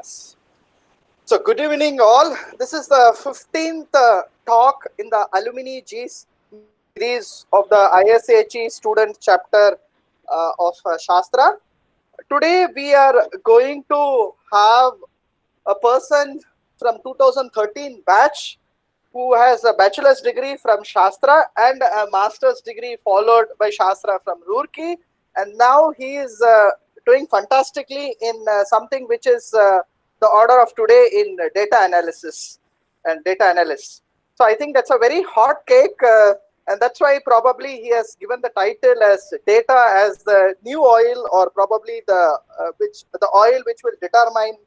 Yes. So good evening all. This is the 15th talk in the Alumni G series of the ISHE student chapter of Shastra. Today we are going to have a person from 2013 batch who has a bachelor's degree from Shastra and a master's degree followed by Shastra from Roorkee, and now he is doing fantastically in something which is the order of today in data analysis and data analysts. So I think that's a very hot cake, and that's why probably he has given the title as data as the new oil, or probably the oil which will determine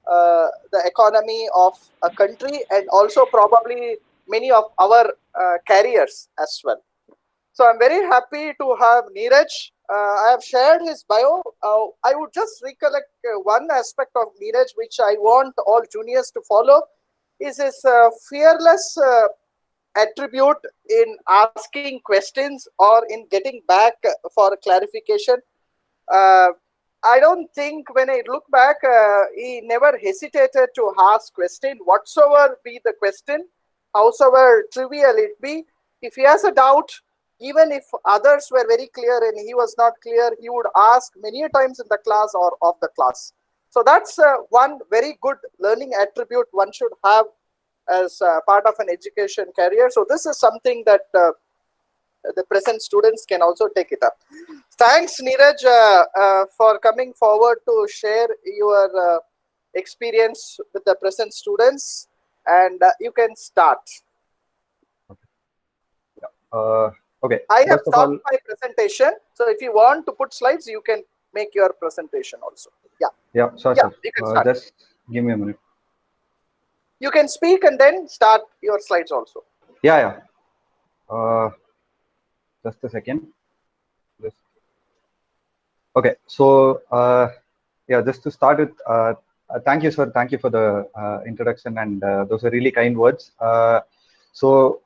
the economy of a country, and also probably many of our careers as well. So I'm very happy to have Neeraj. I have shared his bio. I would just recollect one aspect of Neeraj which I want all juniors to follow is his fearless attribute in asking questions or in getting back for clarification. Uh, I don't think when I look back, he never hesitated to ask question, whatsoever be the question, howsoever trivial it be. If he has a doubt, even if others were very clear and he was not clear, he would ask many times in the class or off the class. So that's one very good learning attribute one should have as part of an education career. So this is something that the present students can also take it up. Thanks, Neeraj, for coming forward to share your experience with the present students, and you can start. Okay. I have stopped my presentation, so if you want to put slides, you can make your presentation also. Yeah. Yeah, sure, yeah, sir. You can start. Just give me a minute. You can speak and then start your slides also. Yeah. Just a second. Okay. So, yeah, just to start with, thank you, sir. Thank you for the introduction, and those are really kind words. So,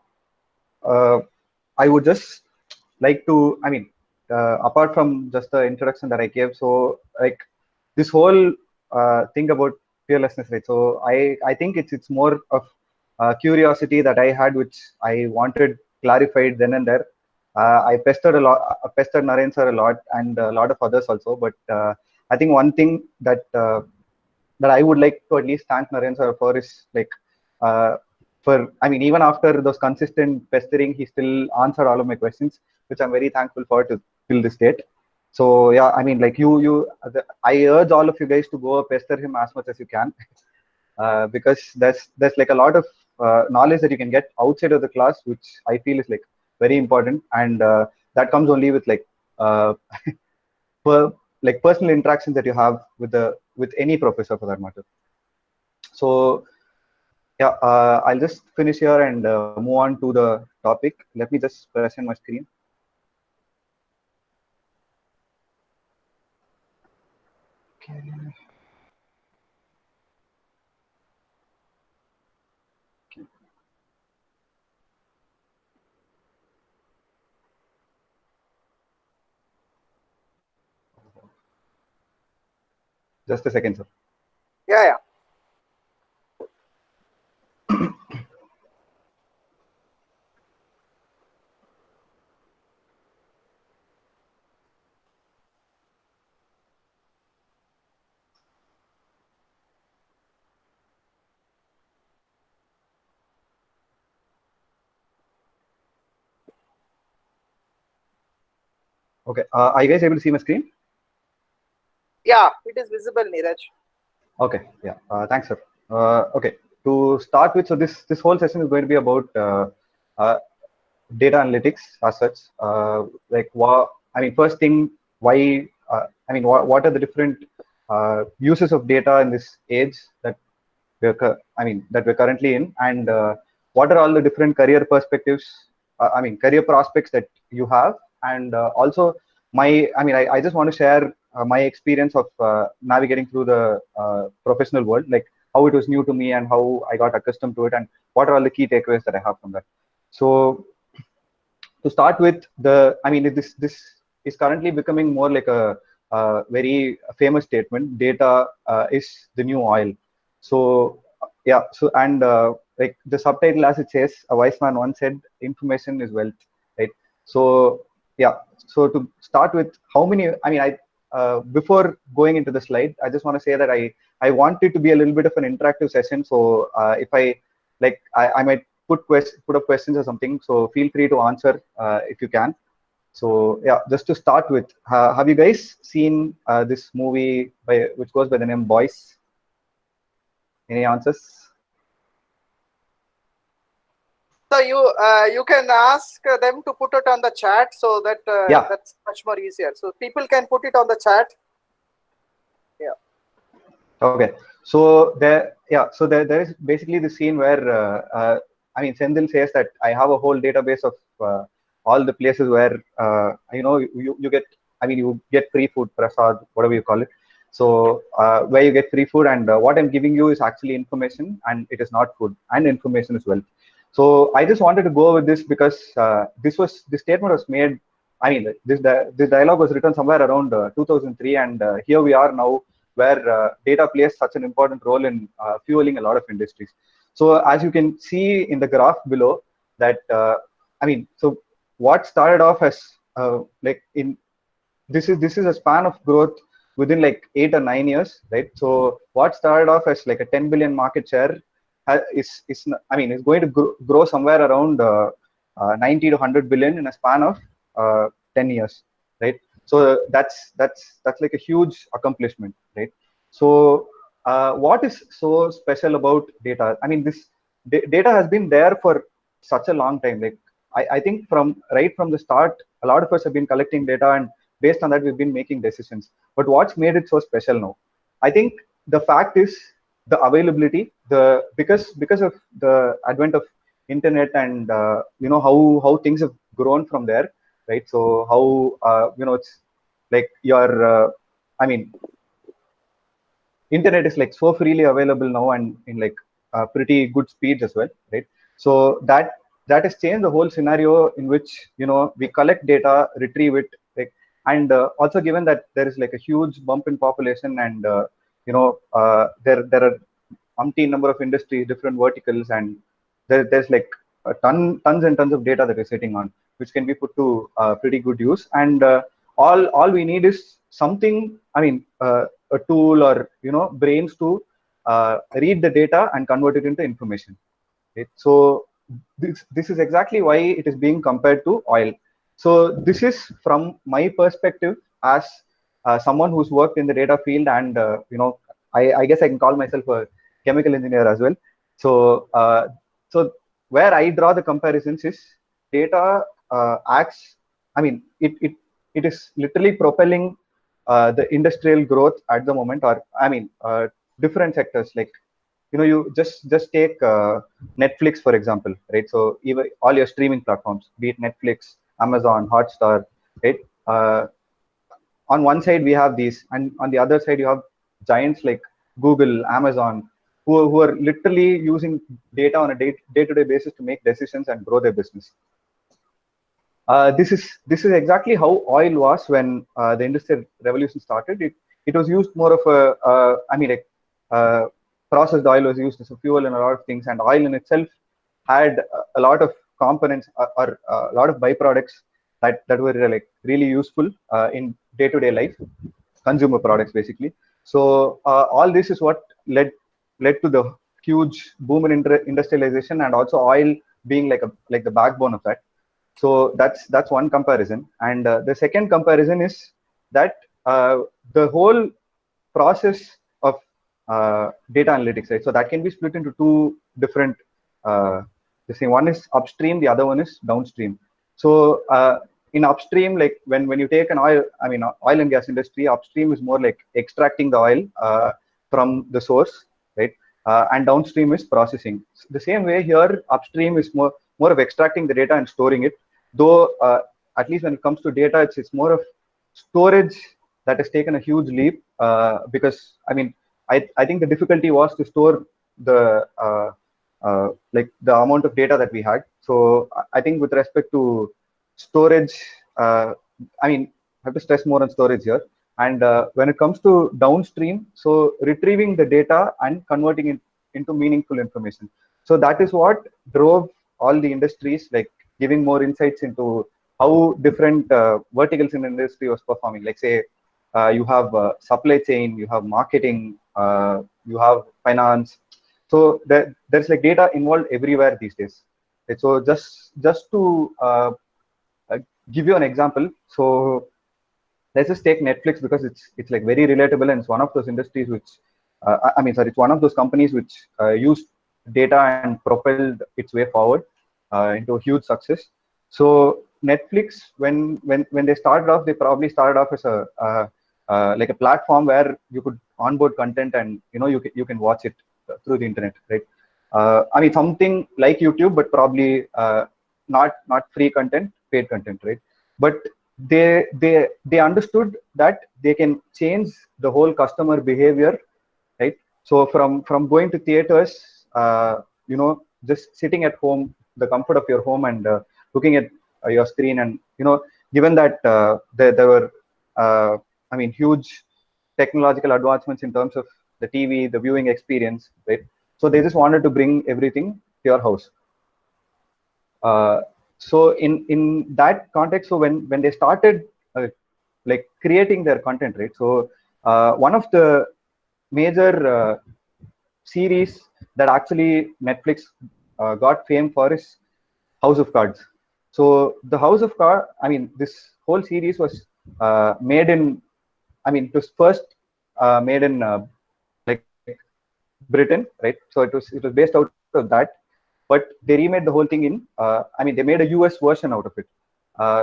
I would just like to, apart from just the introduction that I gave, so like this whole thing about fearlessness, right? So I think it's more of curiosity that I had, which I wanted clarified then and there. I pestered Naren sir a lot, and a lot of others also. But I think one thing that I would like to at least thank Naren sir for is like even after those consistent pestering, he still answered all of my questions, which I'm very thankful for to till this date. So yeah, I mean, like I urge all of you guys to go pester him as much as you can, because there's like a lot of knowledge that you can get outside of the class, which I feel is like very important, and that comes only with like personal interactions that you have with any professor for that matter. So yeah, I'll just finish here and move on to the topic. Let me just present my screen. Okay. Just a second, sir. Yeah. Okay, are you guys able to see my screen? Yeah, it is visible, Neeraj. Okay, yeah, thanks, sir. Okay, to start with, so this whole session is going to be about data analytics as such. First thing, why? What are the different uses of data in this age that we're currently in, and what are all the different career perspectives? Career prospects that you have, and also I just want to share my experience of navigating through the professional world, like how it was new to me and how I got accustomed to it, and what are all the key takeaways that I have from that. So to start with, this is currently becoming more like a very famous statement, data is the new oil. So yeah, so and like the subtitle as it says, a wise man once said, information is wealth, right? So yeah, so to start with, how many, I mean, before going into the slide, I just want to say that I want it to be a little bit of an interactive session. So if I might put up questions or something, so feel free to answer if you can. So yeah, just to start with, have you guys seen this movie which goes by the name Boys? Any answers? So you can ask them to put it on the chat, so that Yeah. that's much more easier. So people can put it on the chat. Yeah. Okay. So there is basically the scene where I mean, Sendil says that I have a whole database of all the places where you get, I mean, you get free food, prasad, whatever you call it. So where you get free food, and what I'm giving you is actually information, and it is not food, and information as well. So I just wanted to go with this because this statement was made. I mean, this dialogue was written somewhere around 2003, and here we are now, where data plays such an important role in fueling a lot of industries. So as you can see in the graph below, that I mean, so what started off as like in this is a span of growth within like 8 or 9 years, right? So what started off as like a 10 billion market share is going to grow somewhere around 90 to 100 billion in a span of 10 years, right? So that's like a huge accomplishment, right? So what is so special about data? I mean, this data has been there for such a long time. Like I think right from the start, a lot of us have been collecting data, and based on that, we've been making decisions. But what's made it so special now? I think the fact is the availability, because of the advent of internet, and how things have grown from there, right? So how it's like I mean, internet is like so freely available now, and in like pretty good speeds as well, right? So that has changed the whole scenario in which we collect data, retrieve it, like, and also given that there is like a huge bump in population, and there are umpteen number of industries, different verticals, and there's like tons and tons of data that we're sitting on, which can be put to pretty good use. And all we need is something. I mean, a tool, or brains to read the data and convert it into information. Right? So this is exactly why it is being compared to oil. So this is from my perspective as someone who's worked in the data field, and I guess I can call myself a chemical engineer as well. So where I draw the comparisons is data acts. I mean, it is literally propelling the industrial growth at the moment, or I mean, different sectors. Like you just take Netflix for example, right? So even all your streaming platforms, be it Netflix, Amazon, Hotstar, right? On one side we have these, and on the other side you have giants like Google, Amazon, who are literally using data on a day-to-day basis to make decisions and grow their business. This is exactly how oil was when the industrial revolution started. It was used more of processed oil was used as a fuel in a lot of things, and oil in itself had a lot of components, or a lot of byproducts that were like really useful in day-to-day life, consumer products basically. So all this is what led to the huge boom in industrialization, and also oil being like the backbone of that. So that's one comparison. And the second comparison is that the whole process of data analytics, right? So that can be split into two different the same. One is upstream, the other one is downstream. So in upstream, like when you take an oil and gas industry, upstream is more like extracting the oil from the source, right? And downstream is processing. The same way here, upstream is more of extracting the data and storing it. Though at least when it comes to data, it's more of storage that has taken a huge leap, because I mean, I think the difficulty was to store the like the amount of data that we had. So I think with respect to storage, I mean, I have to stress more on storage here. And when it comes to downstream, so retrieving the data and converting it into meaningful information. So that is what drove all the industries, like giving more insights into how different verticals in the industry was performing. Like say, you have supply chain, you have marketing, you have finance. So there's like data involved everywhere these days. Okay, so just to uh, give you an example, so let's just take Netflix because it's like very relatable, and it's one of those industries which I mean, sorry, it's one of those companies which used data and propelled its way forward into a huge success. So Netflix, when they started off, they probably started off as a like a platform where you could onboard content, and you can watch it through the internet, right? I mean, something like YouTube, but probably not free content, paid content, right? But they understood that they can change the whole customer behavior, right? So from going to theaters, just sitting at home, the comfort of your home, and looking at your screen, and given that there were uh, I mean, huge technological advancements in terms of the TV, the viewing experience, right? So they just wanted to bring everything to your house. So in that context, so when they started like creating their content, right? So one of the major series that actually Netflix got fame for is House of Cards. So the House of Cards, I mean, this whole series was made in, I mean, it was first made in like Britain, right? So it was based out of that, but they remade the whole thing in. I mean, they made a US version out of it.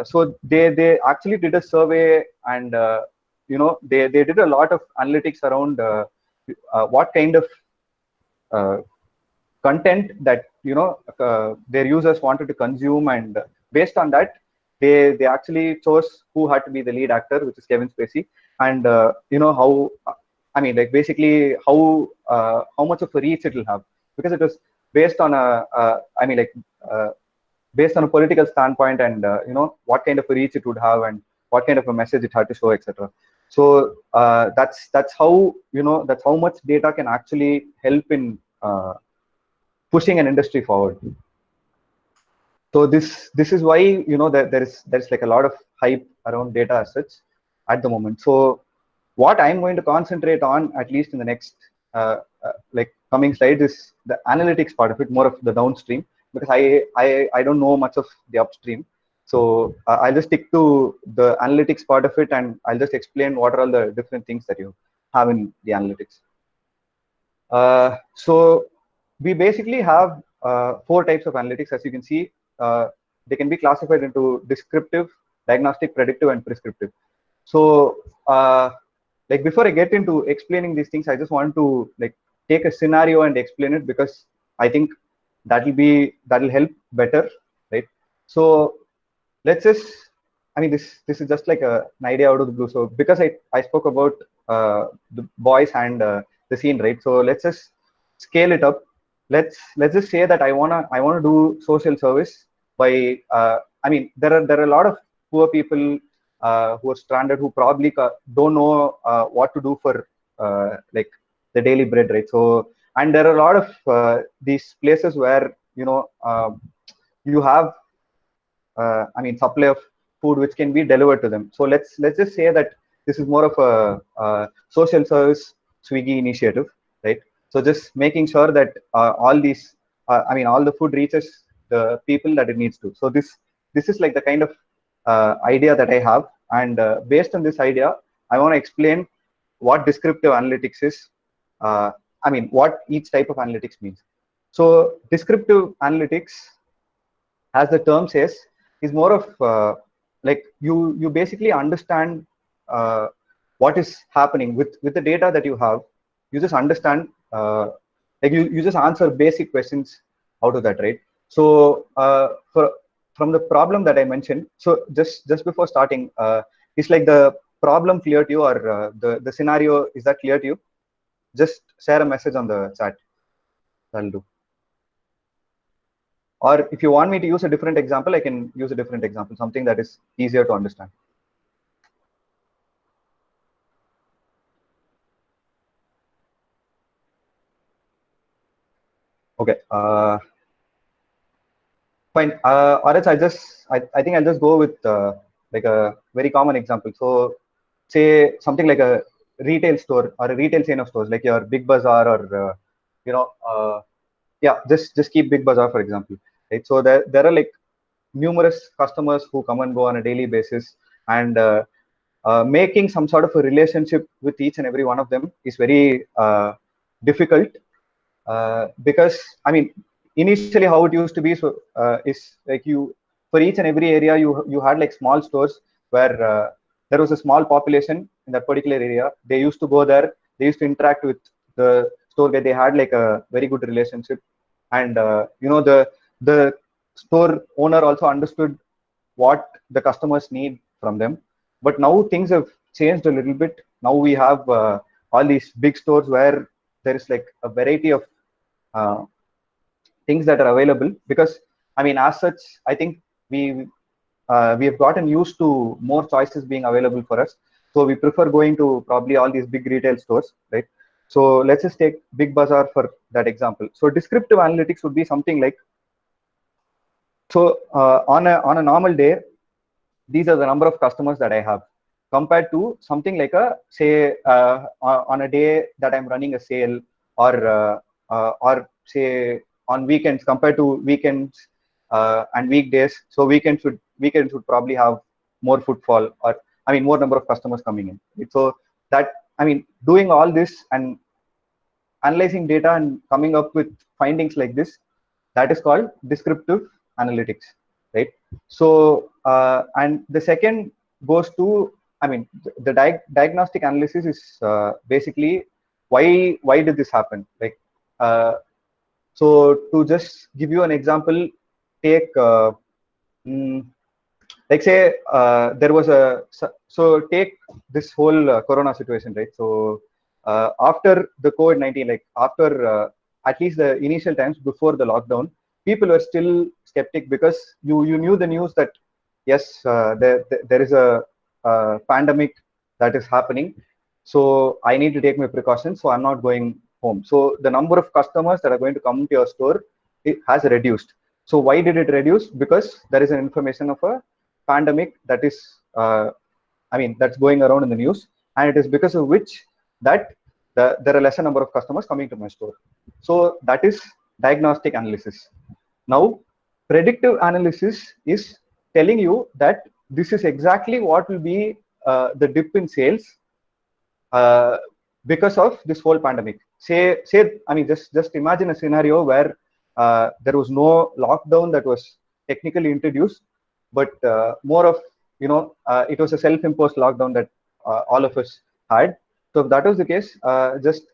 So they actually did a survey, and they did a lot of analytics around what kind of uh, content that their users wanted to consume, and based on that, they actually chose who had to be the lead actor, which is Kevin Spacey. And how, I mean, like basically how much of a reach it will have, because it was based on I mean, like based on a political standpoint, and what kind of a reach it would have, and what kind of a message it had to show, etc. So that's how, that's how much data can actually help in pushing an industry forward. So this is why that there's like a lot of hype around data as such at the moment. So what I'm going to concentrate on, at least in the next like coming slides, is the analytics part of it, more of the downstream, because I don't know much of the upstream. So I'll just stick to the analytics part of it, and I'll just explain what are all the different things that you have in the analytics. So we basically have four types of analytics. As you can see, they can be classified into descriptive, diagnostic, predictive, and prescriptive. So like before I get into explaining these things, I just want to like take a scenario and explain it, because I think that'll help better, right? So let's just, I mean, this is just like an idea out of the blue. So because I spoke about the voice and the scene, right? So let's just scale it up. Let's just say that I wanna do social service by I mean, there are a lot of poor people who are stranded, who probably don't know what to do for like the daily bread, right? So, and there are a lot of these places where you have I mean, supply of food which can be delivered to them. So let's just say that this is more of a social service Swiggy initiative, right? So just making sure that all these, I mean, all the food reaches the people that it needs to. So this is like the kind of idea that I have, and based on this idea, I want to explain what descriptive analytics is. I mean, what each type of analytics means. So descriptive analytics, as the term says, is more of like you basically understand what is happening with the data that you have. You just understand, like you just answer basic questions out of that, right? So from the problem that I mentioned, so just before starting, is like the problem clear to you, or the scenario, is that clear to you? Just share a message on the chat. That'll do. Or if you want me to use a different example, I can use a different example, something that is easier to understand. Okay. Fine. Or else I think I'll just go with like a very common example. So say something like a retail store or a retail chain of stores, like your Big Bazaar or you know, yeah, just keep Big Bazaar for example. Right. So there are like numerous customers who come and go on a daily basis, and making some sort of a relationship with each and every one of them is very difficult, because I mean, initially how it used to be, so is like you, for each and every area you had like small stores where there was a small population in that particular area. They used to go there, they used to interact with the store guy, they had like a very good relationship, and the store owner also understood what the customers need from them. But now things have changed a little bit. Now we have all these big stores where there is like a variety of uh, things that are available, because I mean, as such, I think we have gotten used to more choices being available for us, so we prefer going to probably all these big retail stores, right? So let's just take Big Bazaar for that example. So descriptive analytics would be something like, so on a normal day, these are the number of customers that I have, compared to something like a, say, on a day that I'm running a sale, or say on weekends, compared to weekends and weekdays. So weekends would probably have more footfall, or I mean more number of customers coming in. So that, I mean, doing all this and analyzing data and coming up with findings like this, that is called descriptive analytics, right? So and the second goes to, I mean, the diagnostic analysis is basically why did this happen, like uh, so to just give you an example, take mm, like say there was a, so take this whole corona situation, right? So after the COVID-19, like after at least the initial times before the lockdown, people were still skeptic, because you knew the news that yes, there is a pandemic that is happening, so I need to take my precautions, so I'm not going home. So the number of customers that are going to come to your store, it has reduced. So why did it reduce? Because there is an information of a pandemic that is I mean, that's going around in the news, and it is because of which that there are lesser number of customers coming to my store. So that is diagnostic analysis. Now predictive analysis is telling you that this is exactly what will be the dip in sales uh, because of this whole pandemic. Say, I mean, just imagine a scenario where there was no lockdown that was technically introduced, but more of, it was a self-imposed lockdown that all of us had. So if that was the case, just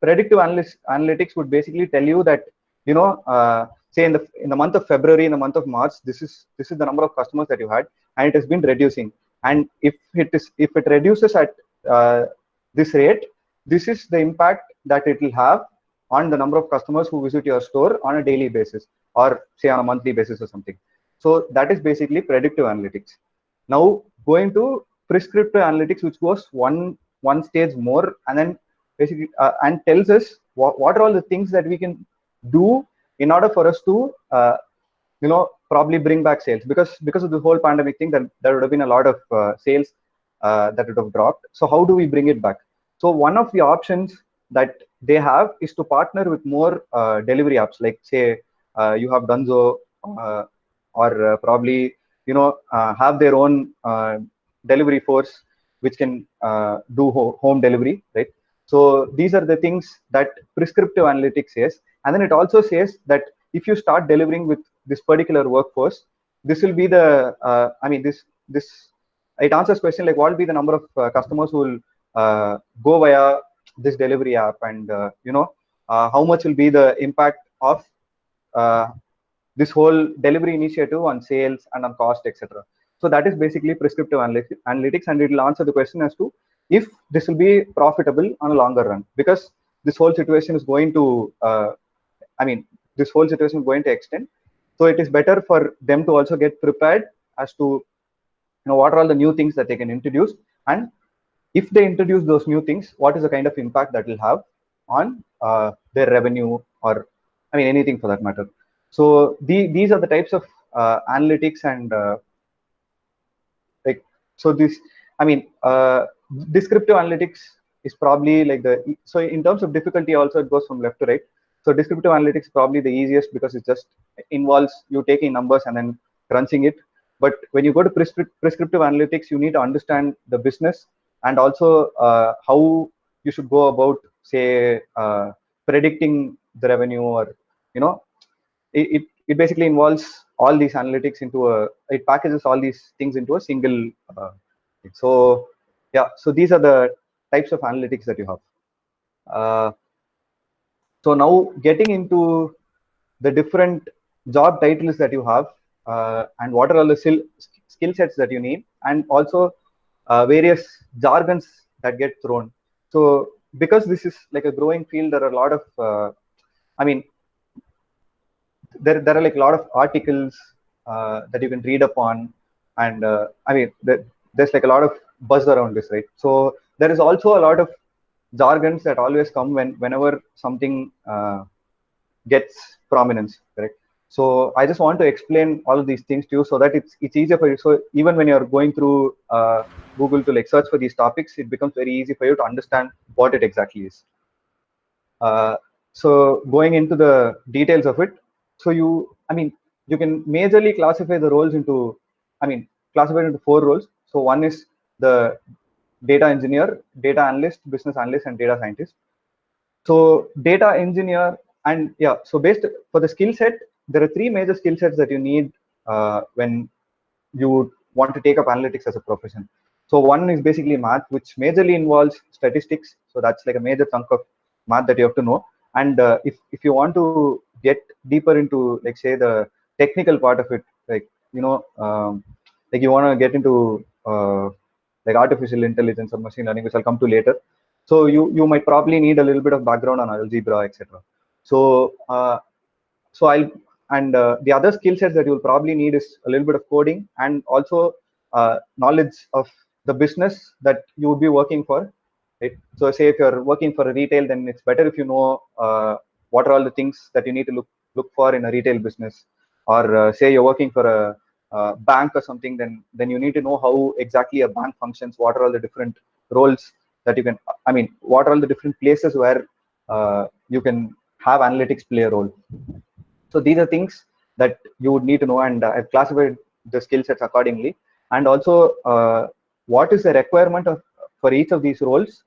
predictive analytics would basically tell you that, say in the month of February, in the month of March, this is the number of customers that you had, and it has been reducing. And if it reduces at uh, this rate, this is the impact that it will have on the number of customers who visit your store on a daily basis, or say on a monthly basis or something. So that is basically predictive analytics. Now going to prescriptive analytics, which goes one stage more, and then basically and tells us what are all the things that we can do in order for us to probably bring back sales, because of the whole pandemic thing, that there would have been a lot of sales that would have dropped. So how do we bring it back? So one of the options that they have is to partner with more delivery apps, like say you have Dunzo, uh, or probably have their own delivery force which can do home delivery, right? So these are the things that prescriptive analytics says. And then it also says that if you start delivering with this particular workforce, this will be the I mean, this it answers question like what will be the number of customers who will go via this delivery app, and how much will be the impact of uh, this whole delivery initiative on sales and on cost, etc. So that is basically prescriptive analytics, and it will answer the question as to if this will be profitable on a longer run, because this whole situation is going to I mean, this whole situation is going to extend. So it is better for them to also get prepared as to what are all the new things that they can introduce, and if they introduce those new things, what is the kind of impact that will have on their revenue, or I mean, anything for that matter. So these are the types of analytics and like, so this, I mean, descriptive analytics is probably like so in terms of difficulty also it goes from left to right. So descriptive analytics is probably the easiest because it just involves you taking numbers and then crunching it. But when you go to prescriptive analytics, you need to understand the business and also how you should go about, say, predicting the revenue, or, you know, it basically involves all these analytics into it packages all these things into a single thing. So yeah, so these are the types of analytics that you have. uh, so now getting into the different job titles that you have, and what are all the skill sets that you need, and also various jargons that get thrown. So because this is like a growing field, there are a lot of I mean, there are like a lot of articles that you can read upon, and I mean, there's like a lot of buzz around this, right? So there is also a lot of jargons that always come whenever something gets prominence, correct? So I just want to explain all of these things to you so that it's easier for you. So even when you're going through Google to like search for these topics, it becomes very easy for you to understand what it exactly is. Uh, so going into the details of it, so I mean, you can majorly classify the roles into, I mean, classify into 4 roles. So one is the data engineer, data analyst, business analyst, and data scientist. So data engineer, and yeah, so based for the skill set, there are 3 major skill sets that you need when you want to take up analytics as a profession. So one is basically math, which majorly involves statistics. So that's like a major chunk of math that you have to know. And if you want to get deeper into, like, say, the technical part of it, like, you know, like you want to get into like artificial intelligence or machine learning, which I'll come to later. So you might probably need a little bit of background on algebra, etc. So so I'll and the other skill sets that you'll probably need is a little bit of coding, and also knowledge of the business that you would be working for, right? So say if you're working for a retail, then it's better if you know what are all the things that you need to look for in a retail business. Or say you're working for a bank or something, then you need to know how exactly a bank functions. What are all the different roles that you can, I mean, what are all the different places where you can have analytics play a role. So these are things that you would need to know, and I've classified the skill sets accordingly. And also, what is the requirement for each of these roles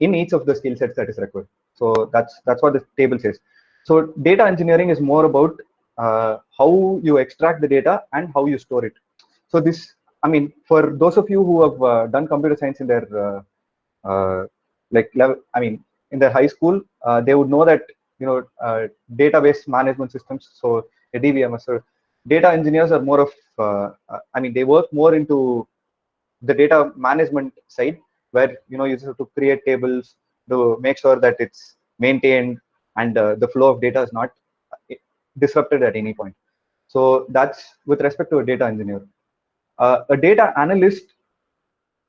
in each of the skill sets that is required. So that's what the table says. So data engineering is more about how you extract the data and how you store it. So this, I mean, for those of you who have done computer science in their like level, I mean, in their high school, they would know that, you know, database management systems. So a DBMS. So data engineers are more of, I mean, they work more into the data management side, where, you know, you just have to create tables to make sure that it's maintained and the flow of data is not disrupted at any point. So that's with respect to a data engineer. A data analyst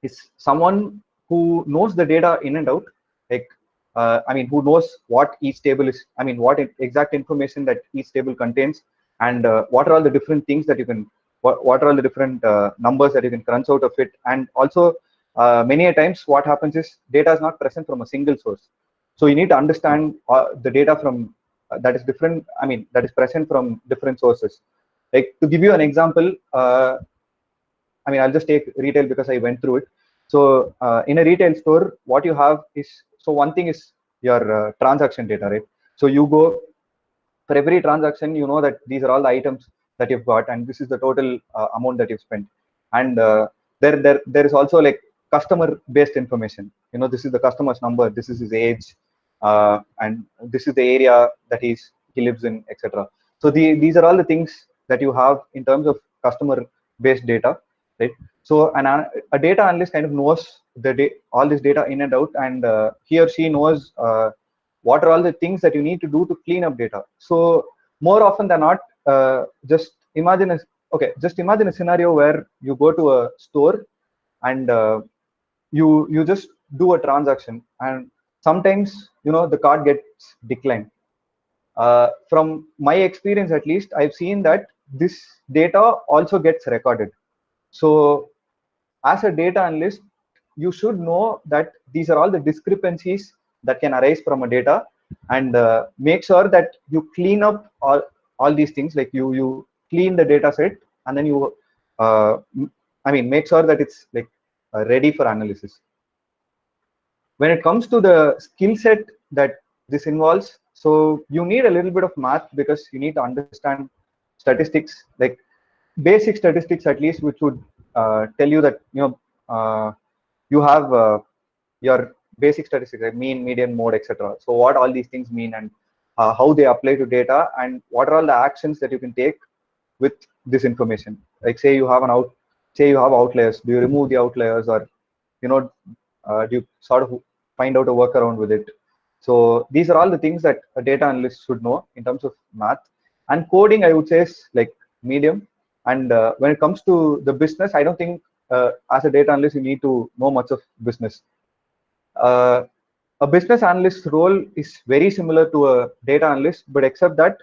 is someone who knows the data in and out, like I mean, who knows what each table is, I mean, what exact information that each table contains, and what are all the different things that you can, what are all the different numbers that you can crunch out of it. And also many a times what happens is data is not present from a single source, so you need to understand the data from that is different, I mean, that is present from different sources. Like, to give you an example, I mean, I'll just take retail because I went through it. So in a retail store, what you have is, so one thing is your transaction data, right? So you go for every transaction, you know that these are all the items that you've got, and this is the total amount that you've spent. And there is also like customer-based information. You know, this is the customer's number, this is his age, and this is the area that he lives in, etc. So these are all the things that you have in terms of customer-based data, right? So a data analyst kind of knows all this data in and out, and he or she knows what are all the things that you need to do to clean up data. So more often than not, just imagine a scenario where you go to a store and you just do a transaction, and sometimes, you know, the card gets declined. from my experience, at least, I've seen that this data also gets recorded. So as a data analyst, you should know that these are all the discrepancies that can arise from a data, and make sure that you clean up all these things, like you clean the data set, and then you make sure that it's like ready for analysis. When it comes to the skill set that this involves, so you need a little bit of math, because you need to understand statistics, like basic statistics at least, which would tell you that you have your basic statistics like mean, median, mode, etc. So what all these things mean, and how they apply to data, and what are all the actions that you can take with this information. Like say you have outliers, do you remove the outliers, or you know do you sort of find out a workaround with it? So these are all the things that a data analyst should know in terms of math. And coding, I would say, is like medium. And when it comes to the business, I don't think as a data analyst you need to know much of business. uh, a business analyst role is very similar to a data analyst, but except that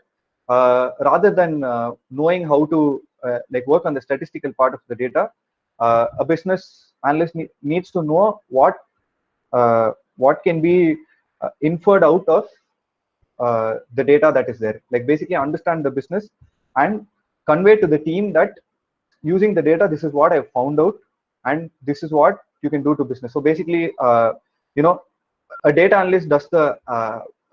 rather than knowing how to like work on the statistical part of the data, a business analyst needs to know what can be inferred out of the data that is there. Like basically understand the business and convey to the team that using the data, this is what I found out, and this is what you can do to business. So basically, you know, a data analyst does the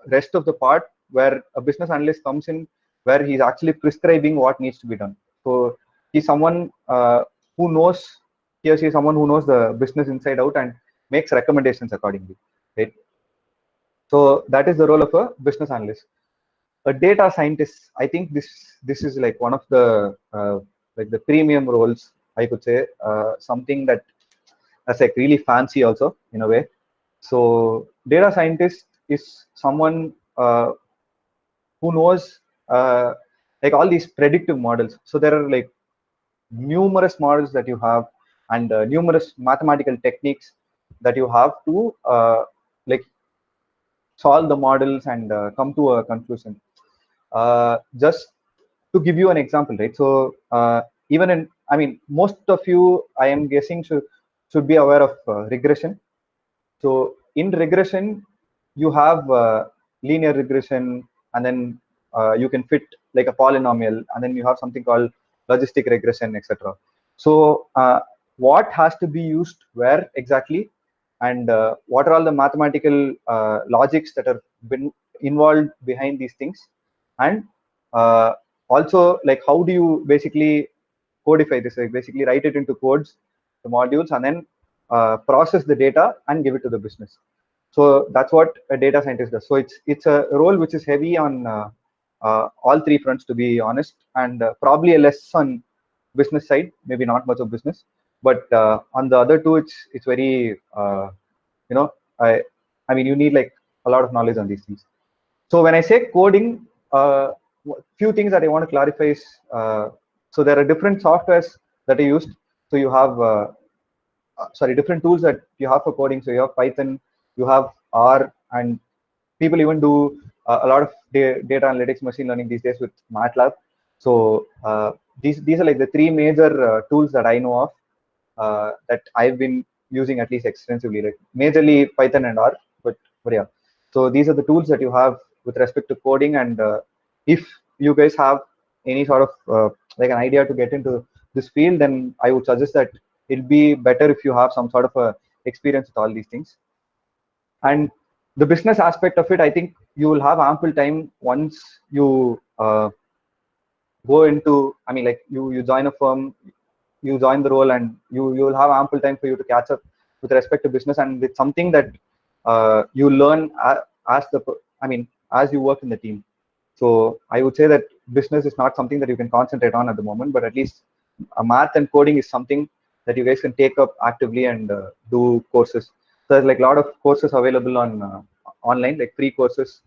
rest of the part, where a business analyst comes in, where he's actually prescribing what needs to be done. So he's someone who knows, he or she is someone who knows the business inside out and makes recommendations accordingly, right? So that is the role of a business analyst. A data scientist, I think this is like one of the like the premium roles, I could say, something that's like really fancy also in a way. So data scientist is someone who knows like all these predictive models. So there are like numerous models that you have, and numerous mathematical techniques that you have to like solve the models and come to a conclusion. Just to give you an example, right? So even in, I mean, most of you, I am guessing, should be aware of regression. So in regression, you have linear regression, and then you can fit like a polynomial, and then you have something called logistic regression, etc. So what has to be used where exactly, and what are all the mathematical logics that are been involved behind these things, and uh, also like how do you basically codify this, like basically write it into codes, the modules, and then process the data and give it to the business. So that's what a data scientist does. So it's a role which is heavy on all three fronts, to be honest, and probably a less on business side, maybe not much of business, but on the other two, it's very you know I I mean, you need like a lot of knowledge on these things. So when I say coding, few things that I want to clarify is, so there are different softwares that are used. So you have sorry, different tools that you have for coding. So you have Python, you have R, and people even do a lot of data analytics, machine learning these days with MATLAB. So these are like the three major tools that I know of that I've been using at least extensively, like majorly Python and R. But yeah, so these are the tools that you have with respect to coding. And if you guys have any sort of like an idea to get into this field, then I would suggest that it'll be better if you have some sort of a experience with all these things. And the business aspect of it, I think you will have ample time once you go into, I mean, like you join a firm, you join the role, and you will have ample time for you to catch up with respect to business. And it's something that you learn as the, I mean, as you work in the team. So I would say that business is not something that you can concentrate on at the moment, but at least math and coding is something that you guys can take up actively and do courses. So there's like a lot of courses available on online, like free courses,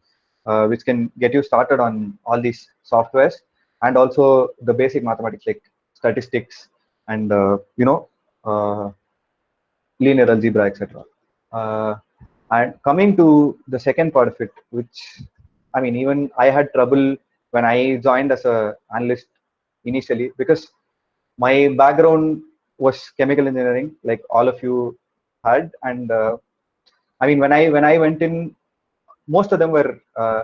which can get you started on all these softwares, and also the basic mathematics like statistics and uh, linear algebra, etc. And coming to the second part of it, which I mean, even I had trouble when I joined as a analyst initially, because my background was chemical engineering, like all of you had, and I mean, when I went in, most of them were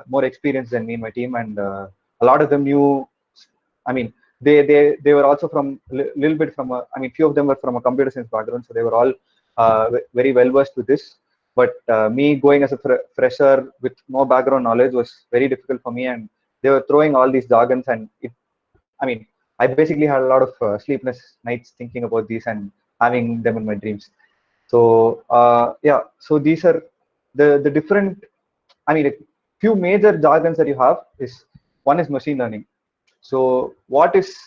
more experienced than me in my team, and a lot of them knew. I mean, they were also from little bit from a. I mean, few of them were from a computer science background, so they were all very well versed with this. But me going as a fresher with no background knowledge was very difficult for me, and they were throwing all these jargons, and it. I mean, I basically had a lot of sleepless nights thinking about these and having them in my dreams. So yeah, so these are the different. I mean, a few major jargons that you have is, one is machine learning. So what is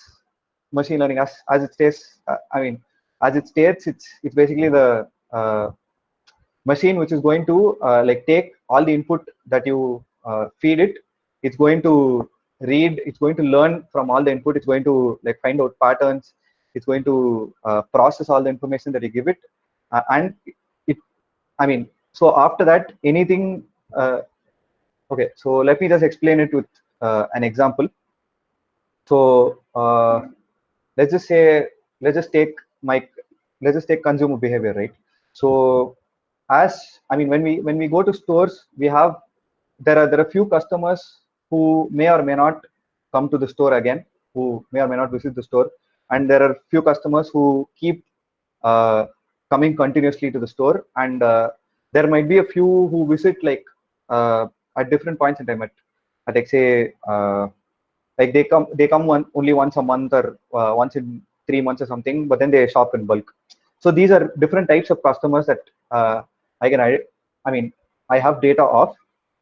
machine learning? As it states, I mean, as it states, it's basically the machine which is going to like take all the input that you feed it. It's going to read. It's going to learn from all the input. It's going to like find out patterns. It's going to process all the information that you give it, and it. I mean, so after that, anything. Okay, so let me just explain it with an example. So let's just say, let's just take my, let's just take consumer behavior, right? So as I mean, when we go to stores, we have, there are few customers who may or may not come to the store again, who may or may not visit the store, and there are few customers who keep uh, coming continuously to the store, and there might be a few who visit like at different points in time, at like say like they come only once a month, or once in 3 months or something, but then they shop in bulk. So these are different types of customers that I can I mean, I have data of,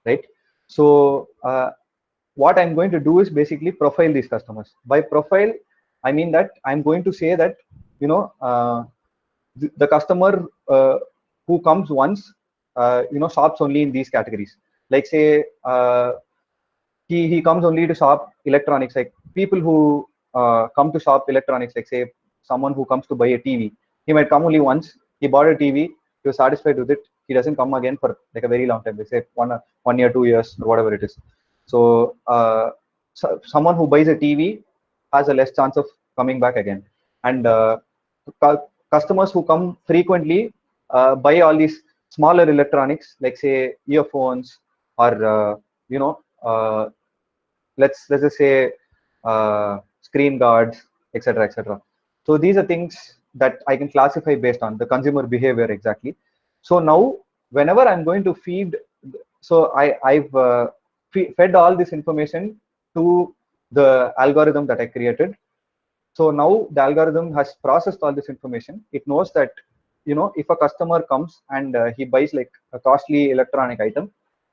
right? So what I'm going to do is basically profile these customers. By profile, I mean that I'm going to say that, you know, the customer who comes once, shops only in these categories. Like say he comes only to shop electronics, like people who come to shop electronics, like say someone who comes to buy a TV, he might come only once. He bought a TV, he was satisfied with it, he doesn't come again for like a very long time, they say 1 year, 2 years, or whatever it is. So someone who buys a TV has a less chance of coming back again. And customers who come frequently buy all these smaller electronics, like say earphones, or you know uh, let's just say screen guards, etc., etc. So these are things that I can classify based on the consumer behavior exactly. So now whenever I'm going to feed, so I've fed all this information to the algorithm that I created. So now the algorithm has processed all this information. It knows that, if a customer comes and he buys like a costly electronic item,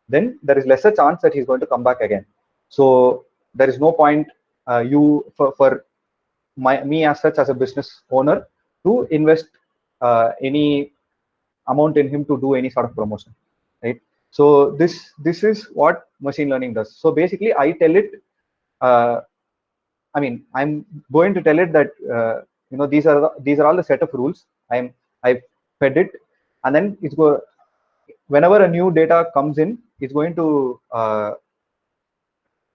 then there is lesser chance that he's going to come back again. So there is no point you for me as such, as a business owner, to invest any amount in him to do any sort of promotion, right? So this is what machine learning does. So basically I tell it, uh, I mean, I'm going to tell it that these are all the set of rules. I've fed it, and then whenever a new data comes in, it's going to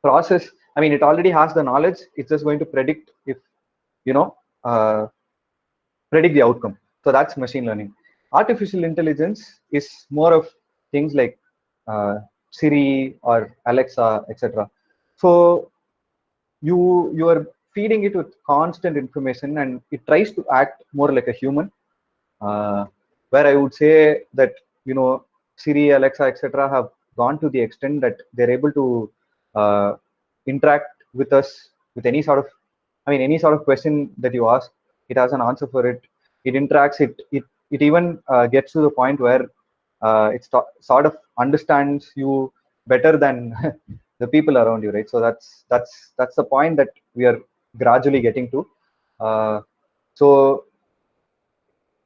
process. I mean, it already has the knowledge. It's just going to predict if you know uh, predict the outcome. So that's machine learning. Artificial intelligence is more of things like Siri or Alexa, etc. So you are feeding it with constant information, and it tries to act more like a human, uh, where I would say that, Siri, Alexa, etc. have gone to the extent that they're able to uh, interact with us with any sort of, I mean, any sort of question that you ask, it has an answer for it. It interacts. It even gets to the point where it sort of understands you better than the people around you, right? So that's the point that we are gradually getting to. So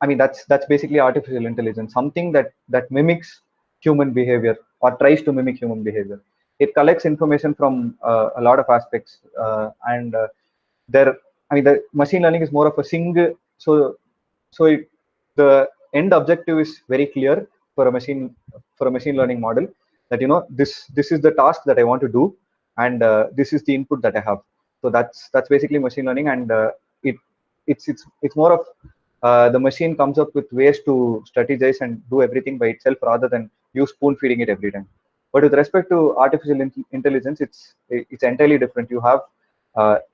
I mean, that's basically artificial intelligence, something that mimics human behavior, or tries to mimic human behavior. It collects information from a lot of aspects, and there. I mean, the machine learning is more of a single. So the end objective is very clear for a machine learning model. that this is the task that I want to do, and this is the input that I have. So that's basically machine learning, and it it's more of the machine comes up with ways to strategize and do everything by itself rather than you spoon feeding it every time. But with respect to artificial intelligence, it's entirely different. You have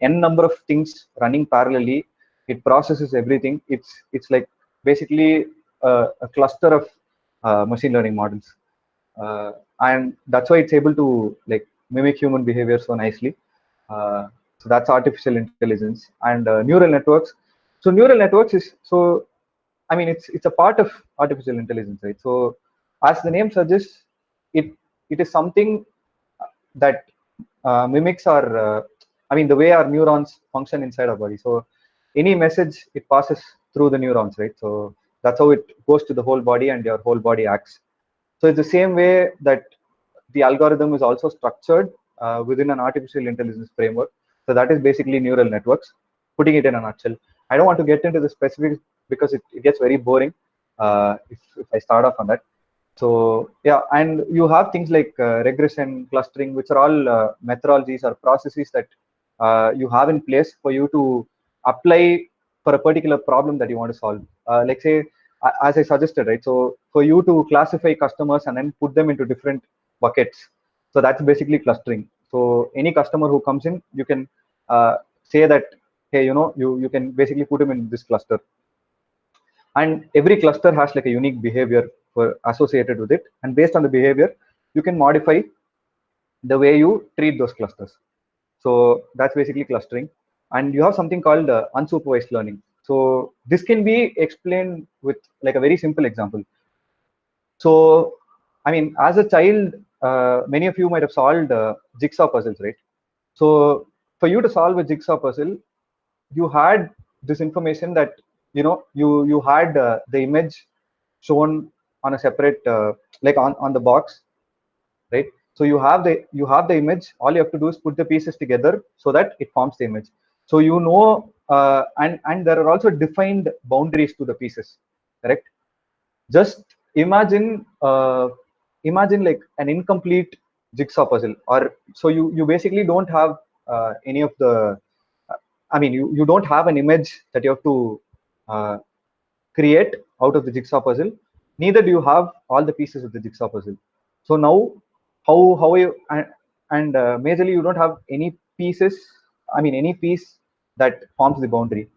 n number of things running parallelly. It processes everything. It's like basically a cluster of machine learning models, and that's why it's able to like mimic human behavior so nicely. So that's artificial intelligence. And neural networks. So neural networks is, so I mean, it's a part of artificial intelligence, right? So as the name suggests, it it is something that mimics our, I mean, the way our neurons function inside our body. So any message, it passes through the neurons, right? So that's how it goes to the whole body, and your whole body acts. So it's the same way that the algorithm is also structured within an artificial intelligence framework. So that is basically neural networks, putting it in a nutshell. I don't want to get into the specifics because it gets very boring if I start off on that. So yeah, and you have things like regression, clustering, which are all methodologies or processes that you have in place for you to apply for a particular problem that you want to solve. Like say, as I suggested, right? So for you to classify customers and then put them into different buckets. So that's basically clustering. So any customer who comes in, you can say that, hey, you can basically put them in this cluster, and every cluster has like a unique behavior associated with it, and based on the behavior you can modify the way you treat those clusters. So that's basically clustering. And you have something called unsupervised learning. So this can be explained with like a very simple example. So I mean, as a child, many of you might have solved jigsaw puzzles, right? So for you to solve a jigsaw puzzle, you had this information that you had the image shown on a separate like on the box, right? So you have the image. All you have to do is put the pieces together so that it forms the image. So and there are also defined boundaries to the pieces, correct? Just imagine like an incomplete jigsaw puzzle, or so you basically don't have any of the I mean, you don't have an image that you have to uh, create out of the jigsaw puzzle. Neither do you have all the pieces of the jigsaw puzzle. So now, how you and majorly you don't have any pieces. I mean, any piece that forms the boundary.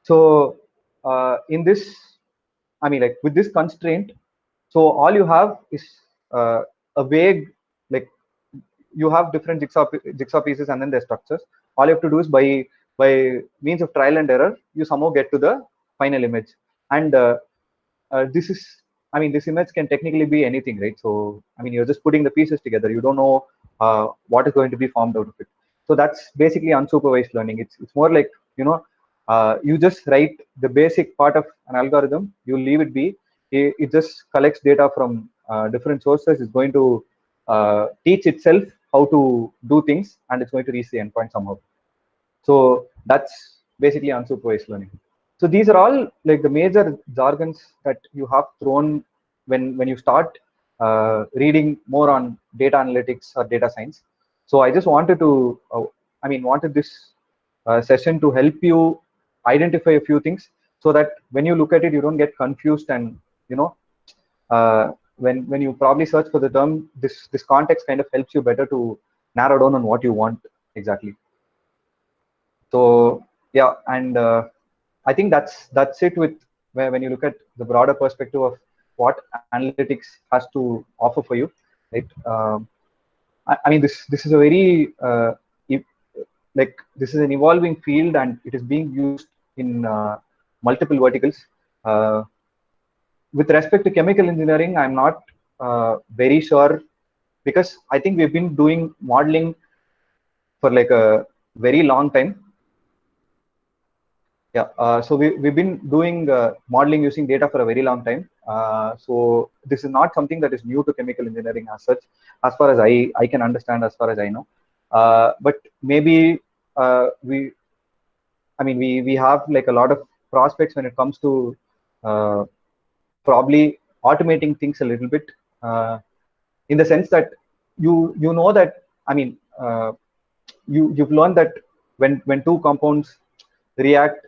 So in this, I mean, like with this constraint, so all you have is a vague, like you have different jigsaw pieces and then their structures. All you have to do is by means of trial and error, you somehow get to the final image. And this is, I mean, this image can technically be anything, right? So I mean, you're just putting the pieces together. You don't know what is going to be formed out of it. So that's basically unsupervised learning. It's more like, you just write the basic part of an algorithm, you leave it be. It just collects data from different sources. It's going to teach itself how to do things, and it's going to reach the endpoint somehow. So that's basically unsupervised learning. So these are all like the major jargons that you have thrown when you start reading more on data analytics or data science. So I just wanted to wanted this session to help you identify a few things, so that when you look at it, you don't get confused. And you know when you probably search for the term, this context kind of helps you better to narrow down on what you want exactly. So yeah, and I think that's it with when you look at the broader perspective of what analytics has to offer for you, right? I mean, this is a very like this is an evolving field, and it is being used in multiple verticals. Uh, with respect to chemical engineering, I'm not very sure, because I think we've been doing modeling for like a very long time. Yeah, so we've been doing modeling using data for a very long time. So this is not something that is new to chemical engineering as such, as far as I can understand, as far as I know. But maybe we have like a lot of prospects when it comes to probably automating things a little bit, in the sense that you know that, I mean, you've learned that when two compounds react,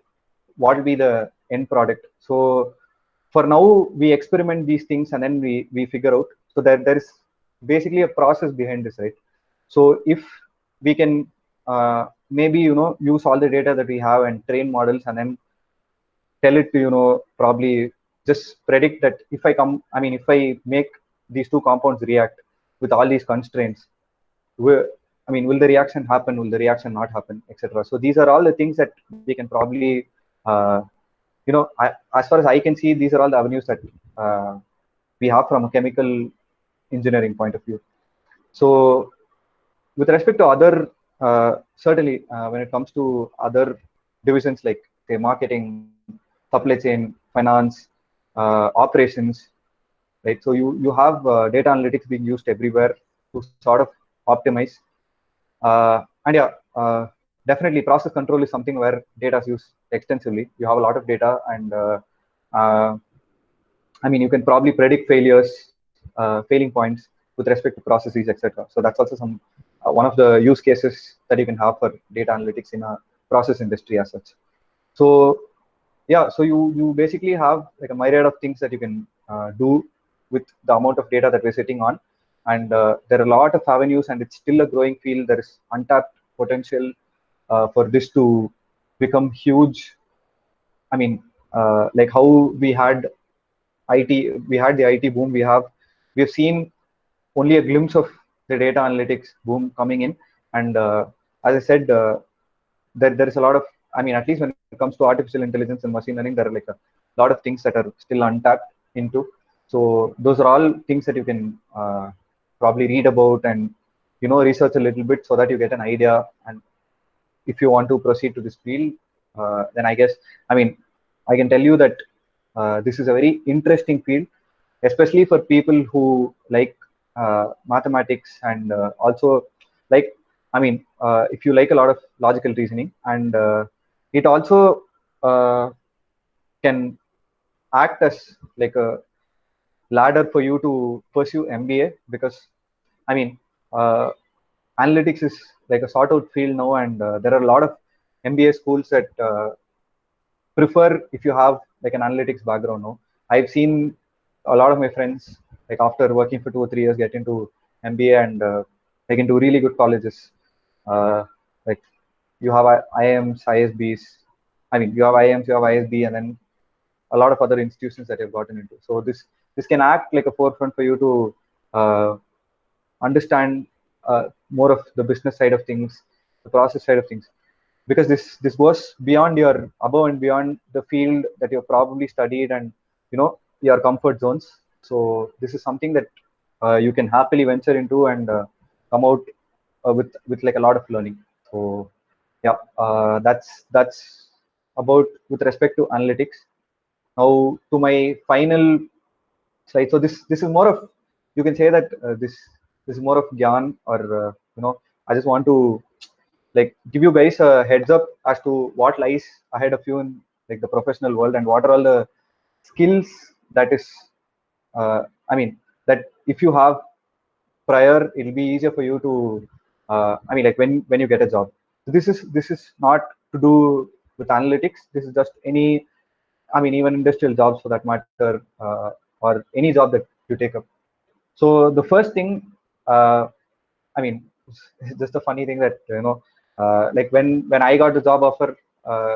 what will be the end product. So for now we experiment these things and then we figure out, so that there is basically a process behind this, right? So if we can maybe use all the data that we have and train models and then tell it to probably just predict that if I come, I mean, if I make these two compounds react with all these constraints, will, I mean, will the reaction happen, will the reaction not happen, etc. So these are all the things that we can probably uh, as far as I can see, these are all the avenues that uh, we have from a chemical engineering point of view. So with respect to other, certainly when it comes to other divisions like say marketing, supply chain, finance, operations, right? So you have data analytics being used everywhere to sort of optimize. And yeah, definitely process control is something where data is used extensively. You have a lot of data, and uh, I mean, you can probably predict failures, failing points with respect to processes, etc. So that's also some one of the use cases that you can have for data analytics in a process industry as such. So yeah, so you basically have like a myriad of things that you can do with the amount of data that we're sitting on, and there are a lot of avenues, and it's still a growing field. There is untapped potential for this to become huge. I mean, like how we had we had the IT boom. We've seen only a glimpse of the data analytics boom coming in, and as I said, there is a lot of, I mean, at least when it comes to artificial intelligence and machine learning, there are like a lot of things that are still untapped into. So those are all things that you can probably read about and research a little bit so that you get an idea. And if you want to proceed to this field, then I guess, I mean, I can tell you that this is a very interesting field, especially for people who like mathematics, and also like, I mean, if you like a lot of logical reasoning, and it also uh, can act as like a ladder for you to pursue MBA, because I mean, analytics is like a sought out field now, and there are a lot of MBA schools that prefer if you have like an analytics background. No, I've seen a lot of my friends, like after working for 2 or 3 years, get into MBA and like into really good colleges. Like you have IIMs, ISBs. I mean, you have IIMs, you have ISB, and then a lot of other institutions that you've gotten into. So this can act like a forefront for you to uh, understand more of the business side of things, the process side of things, because this goes beyond your, above and beyond the field that you've probably studied and your comfort zones. So this is something that you can happily venture into and come out with like a lot of learning. So yeah, that's about with respect to analytics. Now to my final slide. So this is more of, you can say that this is more of gyan, or I just want to like give you guys a heads up as to what lies ahead of you in like the professional world, and what are all the skills that is I mean, that if you have prior, it'll be easier for you to I mean, like when you get a job. So this is not to do with analytics. This is just any, I mean, even industrial jobs for that matter, or any job that you take up. So the first thing, uh, I mean, it's just a funny thing that like when I got the job offer,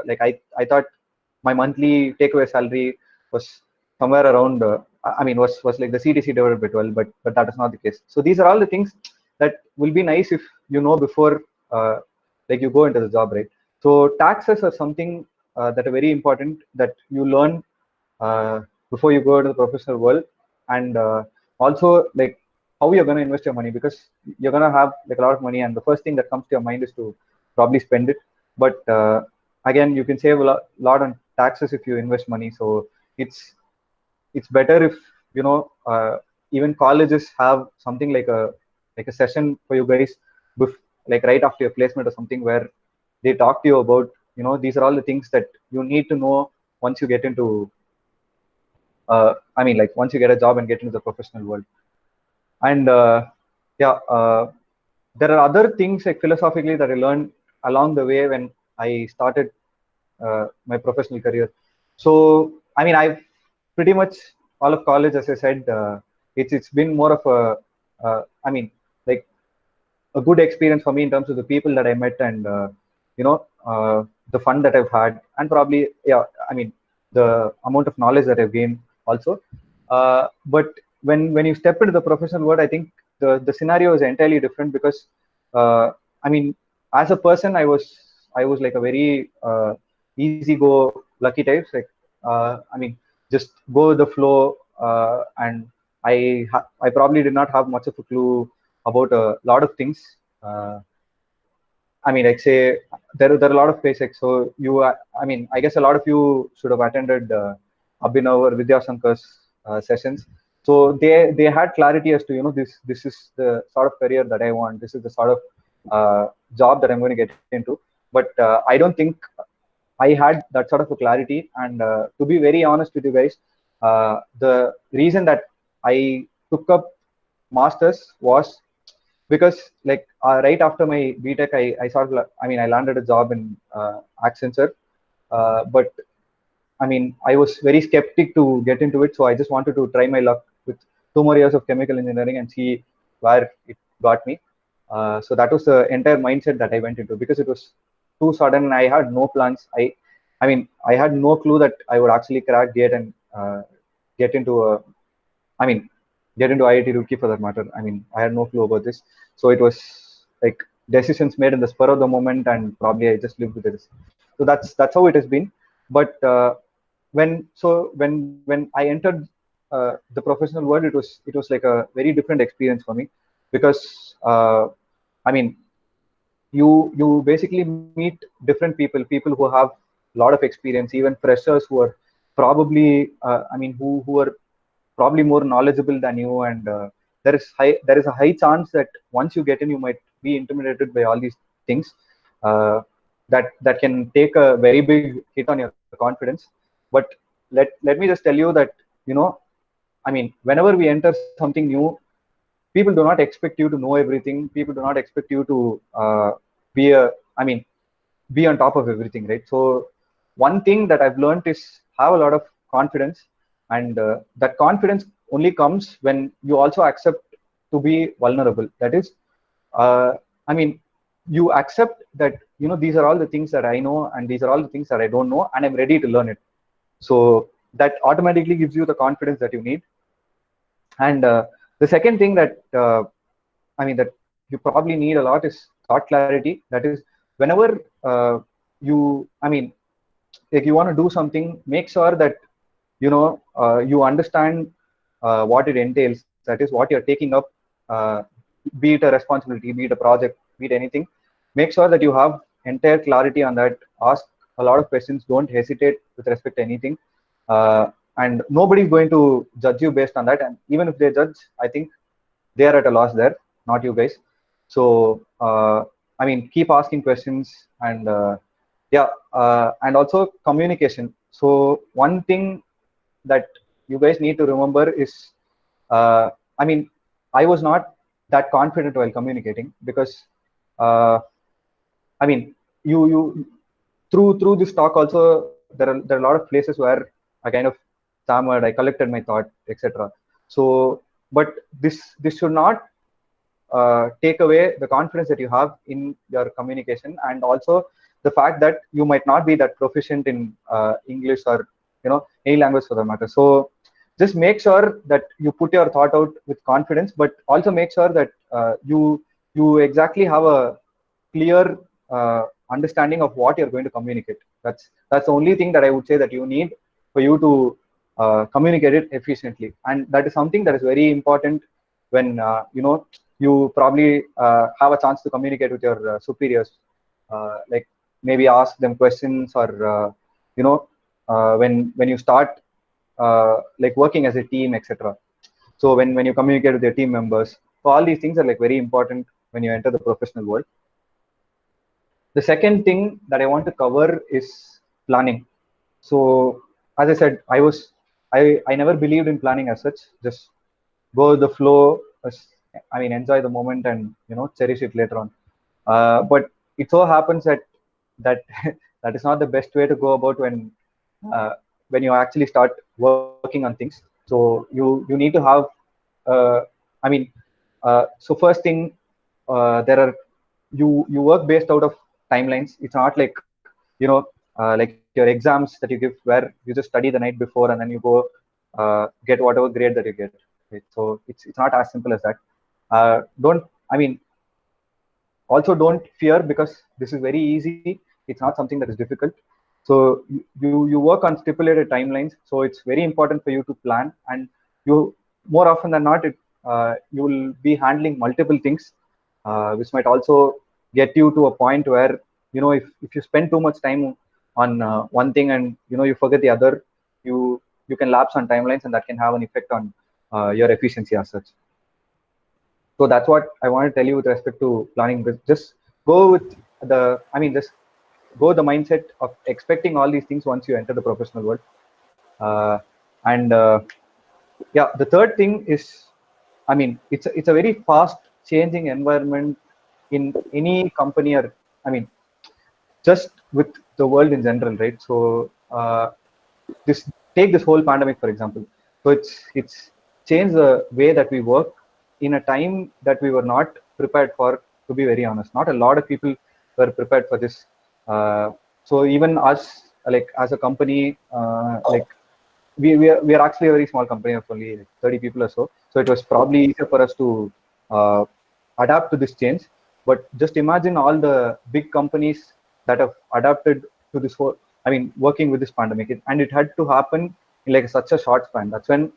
like I thought my monthly takeaway salary was somewhere around. I mean, was like the CTC divided by 12, but that is not the case. So these are all the things that will be nice if you know before, like you go into the job, right? So taxes are something that are very important that you learn uh, before you go into the professional world, and also like how you're going to invest your money, because you're going to have like a lot of money, and the first thing that comes to your mind is to probably spend it. But again, you can save a lot on taxes if you invest money. So it's better if even colleges have something like a session for you guys, like right after your placement or something, where they talk to you about these are all the things that you need to know once you get into I mean, like once you get a job and get into the professional world. And yeah, there are other things like philosophically that I learned along the way when I started my professional career. So I mean, I've pretty much all of college, as I said, it's been more of a I mean, like a good experience for me in terms of the people that I met and you know the fun that I've had, and probably, yeah, I mean, the amount of knowledge that I've gained also. But when you step into the professional world, I think the scenario is entirely different because I mean, as a person, I was like a very easy go lucky types, like I mean, just go with the flow, and I probably did not have much of a clue about a lot of things. Uh, I mean, like say there are a lot of basics. So I mean, I guess a lot of you should have attended Abhinav or Vidya Shankar's sessions. So they had clarity as to, this is the sort of career that I want. This is the sort of job that I'm going to get into. But I don't think I had that sort of a clarity. And to be very honest with you guys, the reason that I took up masters was because, like, right after my BTech, I sort of I mean, I landed a job in Accenture, but I mean, I was very skeptic to get into it, so I just wanted to try my luck with 2 more years of chemical engineering and see where it got me. So that was the entire mindset that I went into, because it was too sudden. I had no plans. I mean, I had no clue that I would actually crack GATE and get into a, I mean, get into IIT Roorkee for that matter. I mean, I had no clue about this, so it was like decisions made in the spur of the moment, and probably I just lived with it. So that's how it has been. But when I entered the professional world, it was like a very different experience for me, because I mean, you basically meet different people who have a lot of experience, even freshers who are probably I mean, who are probably more knowledgeable than you, and there is a high chance that once you get in, you might be intimidated by all these things, uh, that can take a very big hit on your confidence. But let me just tell you that, you know I mean, whenever we enter something new, people do not expect you to know everything. People do not expect you to be a I mean, be on top of everything, right? So one thing that I've learned is have a lot of confidence, and that confidence only comes when you also accept to be vulnerable. That is, uh, I mean, you accept that, these are all the things that I know, and these are all the things that I don't know, and I'm ready to learn it. So that automatically gives you the confidence that you need. And the second thing that I mean, that you probably need a lot is thought clarity. That is, whenever I mean, like, you want to do something, make sure that you understand what it entails. That is, what you're taking up, uh, be it a responsibility, be it a project, be it anything. Make sure that you have entire clarity on that. Ask a lot of questions. Don't hesitate with respect to anything. Uh, and nobody's going to judge you based on that. And even if they judge, I think they are at a loss there, not you guys. So I mean, keep asking questions, and yeah, and also communication. So one thing that you guys need to remember is, I mean, I was not that confident while communicating, because uh, I mean, you through this talk also, there are a lot of places where I kind of stammered, I collected my thought, etc. So, but this should not take away the confidence that you have in your communication, and also the fact that you might not be that proficient in English, or any language for the matter. So just make sure that you put your thought out with confidence, but also make sure that you exactly have a clear understanding of what you're going to communicate. That's the only thing that I would say that you need for you to communicate it efficiently, and that is something that is very important when you probably have a chance to communicate with your superiors, like maybe ask them questions, or you know when you start like working as a team, etc. So when you communicate with your team members, so all these things are like very important when you enter the professional world. The second thing that I want to cover is planning. So as I said, I never believed in planning as such. Just go with the flow. I mean, enjoy the moment and cherish it later on. But it so happens that that is not the best way to go about uh, when you actually start working on things. So you need to have uh, I mean, so first thing, there are you work based out of timelines. It's not like like your exams that you give where you just study the night before and then you go get whatever grade that you get. Right? So it's not as simple as that. Don't I mean Also don't fear, because this is very easy. It's not something that is difficult. So you work on stipulated timelines, so it's very important for you to plan. And you, more often than not, you will be handling multiple things, which might also get you to a point where if you spend too much time on one thing and you forget the other, you can lapse on timelines, and that can have an effect on your efficiency as such. So that's what I want to tell you with respect to planning. Just go with just go the mindset of expecting all these things once you enter the professional world. uh, and Yeah, the third thing is, it's a very fast changing environment in any company, or I mean just with the world in general, right? So this take this whole pandemic for example. So it's changed the way that we work in a time that we were not prepared for, to be very honest. Not a lot of people were prepared for this. So even us, like as a company, like we are actually a very small company of only like 30 people or so. So it was probably easier for us to uh, adapt to this change. But just imagine all the big companies that have adapted to this whole, working with this pandemic. And it had to happen in like such a short span. That's when,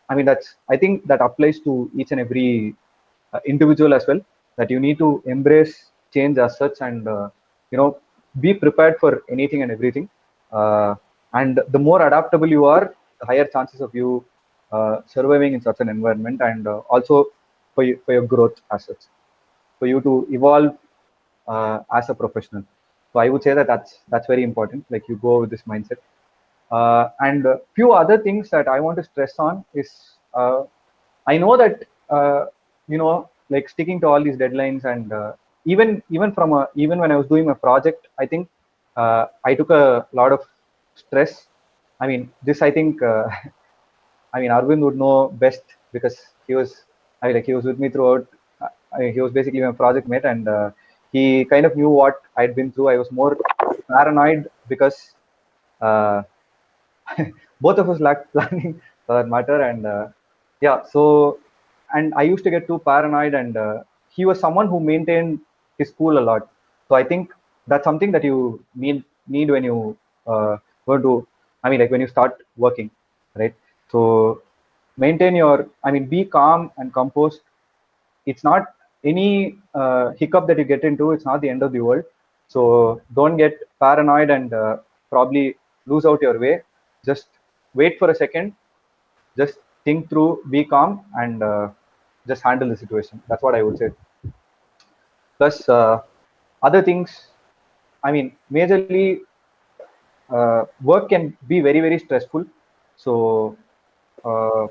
I think that applies to each and every individual as well, that you need to embrace change as such, and you know be prepared for anything and everything. And the more adaptable you are, the higher chances of you surviving in such an environment, and also for your growth as such, for you to evolve as a professional. So I would say that that's very important. Like, you go with this mindset. And a few other things that I want to stress on is, I know that like sticking to all these deadlines, and even when I was doing my project, I think I took a lot of stress. This I think Arvind would know best, because he was with me throughout. He was basically my project mate, and he kind of knew what I'd been through. I was more paranoid because uh, both of us lacked planning for that matter. And yeah, so, and I used to get too paranoid, and he was someone who maintained his cool a lot. So I think that's something that you need when you go to, like when you start working, right? So maintain your, be calm and composed. It's not any hiccup that you get into, it's not the end of the world. So don't get paranoid and probably lose out your way. Just wait for a second, just think through, be calm, and just handle the situation. That's what I would say. Plus other things, majorly work can be very very stressful. So uh,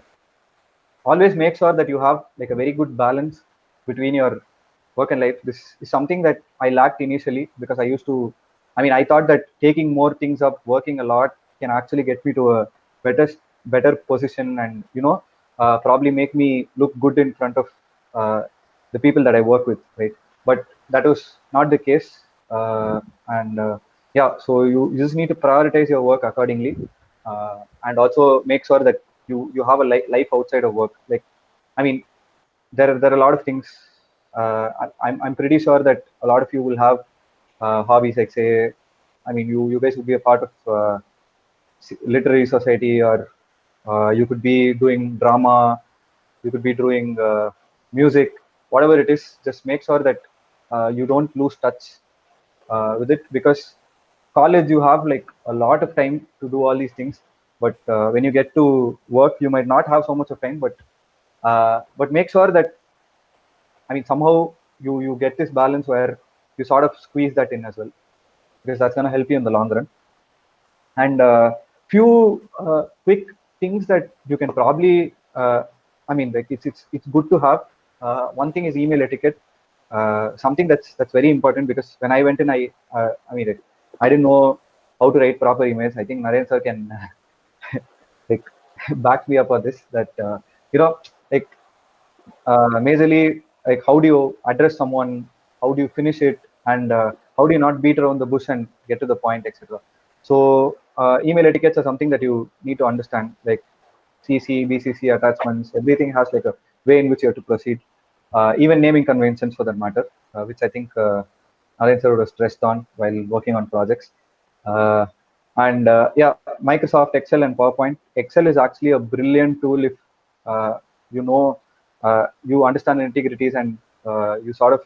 always make sure that you have like a very good balance between your work and life. This is something that I lacked initially, because I used to, I thought that taking more things up, working a lot, can actually get me to a better better position, and probably make me look good in front of uh, the people that I work with, right? But that was not the case. And Yeah, so you just need to prioritize your work accordingly, and also make sure that you have a life outside of work. Like, I mean, there are a lot of things. I'm pretty sure that a lot of you will have hobbies, like, say, you guys will be a part of literary society, or you could be doing drama, you could be doing music, whatever it is. Just make sure that you don't lose touch with it, because college you have like a lot of time to do all these things. But when you get to work, you might not have so much of time. But make sure that, somehow you get this balance where you sort of squeeze that in as well, because that's going to help you in the long run. And few quick things that you can probably, like, it's good to have. one thing is email etiquette, something that's very important, because when I went in, I mean, I didn't know how to write proper emails. I think Naren sir can like back me up on this. That you know, like majorly, like how do you address someone, how do you finish it, and how do you not beat around the bush and get to the point, etc. So email etiquettes are something that you need to understand, like CC, BCC attachments, everything has like a way in which you have to proceed. Even naming conventions for that matter, which I think Naren sir would have stressed on while working on projects. Uh, and yeah, Microsoft Excel and PowerPoint. Excel is actually a brilliant tool if you know, you understand the integrities, and you sort of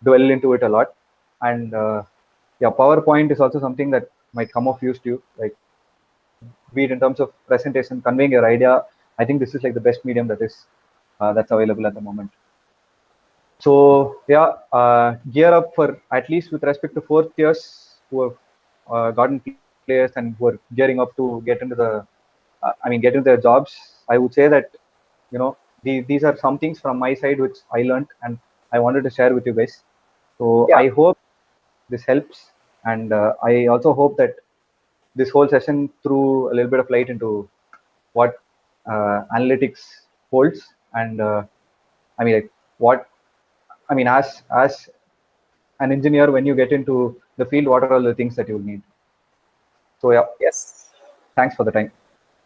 dwell into it a lot. And yeah, PowerPoint is also something that might come of use to you, like be it in terms of presentation, conveying your idea. I think this is like the best medium that's available at the moment. So yeah, gear up for, at least with respect to fourth years who have gotten players and who are gearing up to get into get into their jobs. I would say that, you know, these are some things from my side which I learned and I wanted to share with you guys. So Yeah. I hope this helps, and I also hope that this whole session threw a little bit of light into what analytics holds, and like what as an engineer, when you get into the field, what are all the things that you need. So yeah, Yes. thanks for the time.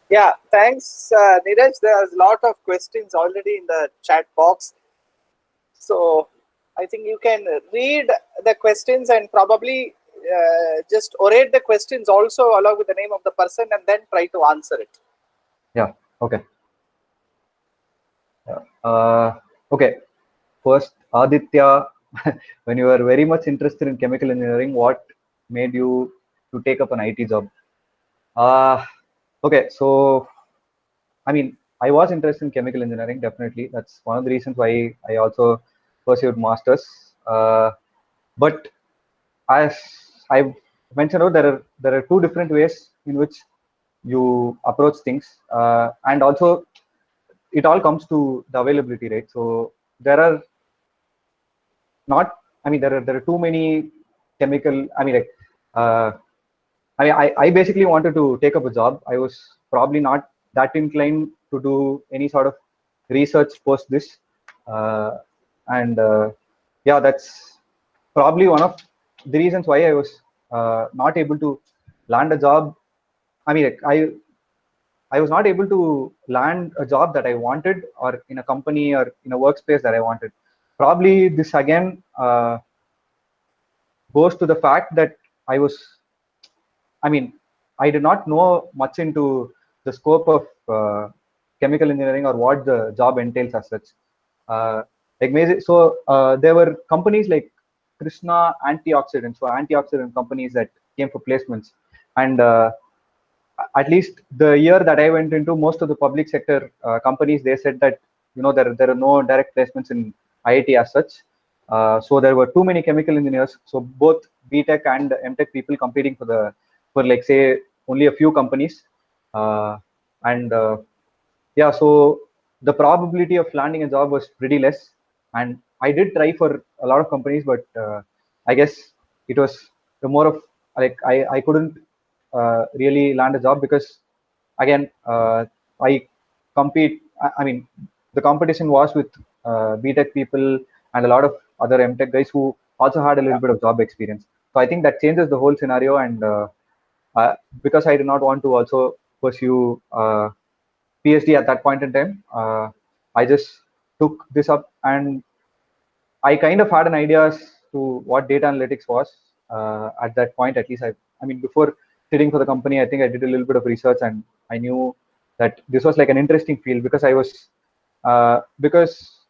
Yeah. Thanks, Neeraj. There's a lot of questions already in the chat box. So I think you can read the questions and probably just orate the questions also along with the name of the person and then try to answer it. Yeah, okay. Yeah. Okay, first, Aditya, when you were very much interested in chemical engineering, what made you to take up an IT job? Okay, so I was interested in chemical engineering, definitely. That's one of the reasons why I also pursued masters. But as I've mentioned out, there are two different ways in which you approach things, and also it all comes to the availability, right? So there are not, there are too many chemical. Uh, I basically wanted to take up a job. I was probably not that inclined to do any sort of research post this, and yeah, that's probably one of the reasons why I was not able to land a job. I mean, like, I was not able to land a job that I wanted, or in a company or in a workspace that I wanted. Probably this again goes to the fact that I was, I mean, I did not know much into the scope of chemical engineering or what the job entails as such. There were companies like Krishna Antioxidants, so antioxidant companies that came for placements, and at least the year that I went into, most of the public sector companies, they said that, you know, there are no direct placements in IIT as such. So there were too many chemical engineers. So both BTech and MTech people competing for like say only a few companies, and yeah, so the probability of landing a job was pretty less. And I did try for a lot of companies, but I guess it was the more of, like, I couldn't really land a job because, again, I compete. The competition was with BTech people and a lot of other MTech guys who also had a little bit of job experience. So I think that changes the whole scenario. And because I did not want to also pursue PhD at that point in time, I just took this up, and I kind of had an idea as to what data analytics was at that point. At least before sitting for the company, I think I did a little bit of research, and I knew that this was like an interesting field because because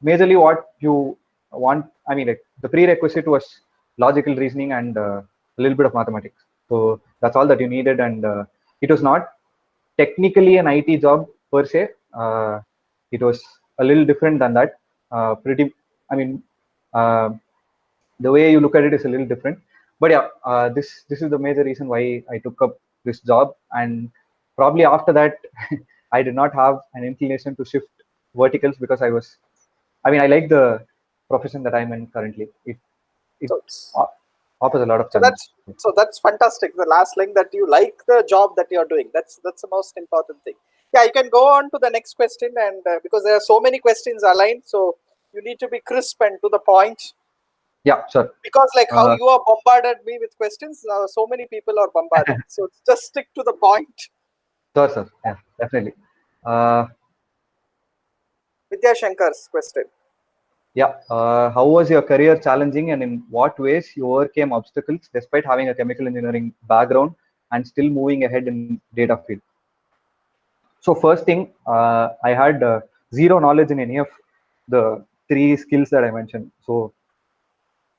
majorly what you want, like the prerequisite was logical reasoning and a little bit of mathematics. So that's all that you needed, and it was not technically an IT job per se. It was a little different than that. Pretty, I mean, uh, the way you look at it is a little different. But yeah, this is the major reason why I took up this job. And probably after that, I did not have an inclination to shift verticals because I was I mean, I like the profession that I'm in currently. It So, offers a lot of so challenges. that's fantastic. The last line that you like the job that you're doing. That's the most important thing. Yeah, you can go on to the next question, and because there are so many questions aligned, so you need to be crisp and to the point. Yeah, sure. Because like how Uh, you are bombarded me with questions, so many people are bombarding. So just stick to the point. sure, sir. Yeah, definitely. Uh, Vidya Shankar's question. yeah. How was your career challenging, and in what ways you overcame obstacles despite having a chemical engineering background and still moving ahead in data field? So first thing, I had zero knowledge in any of the three skills that I mentioned. So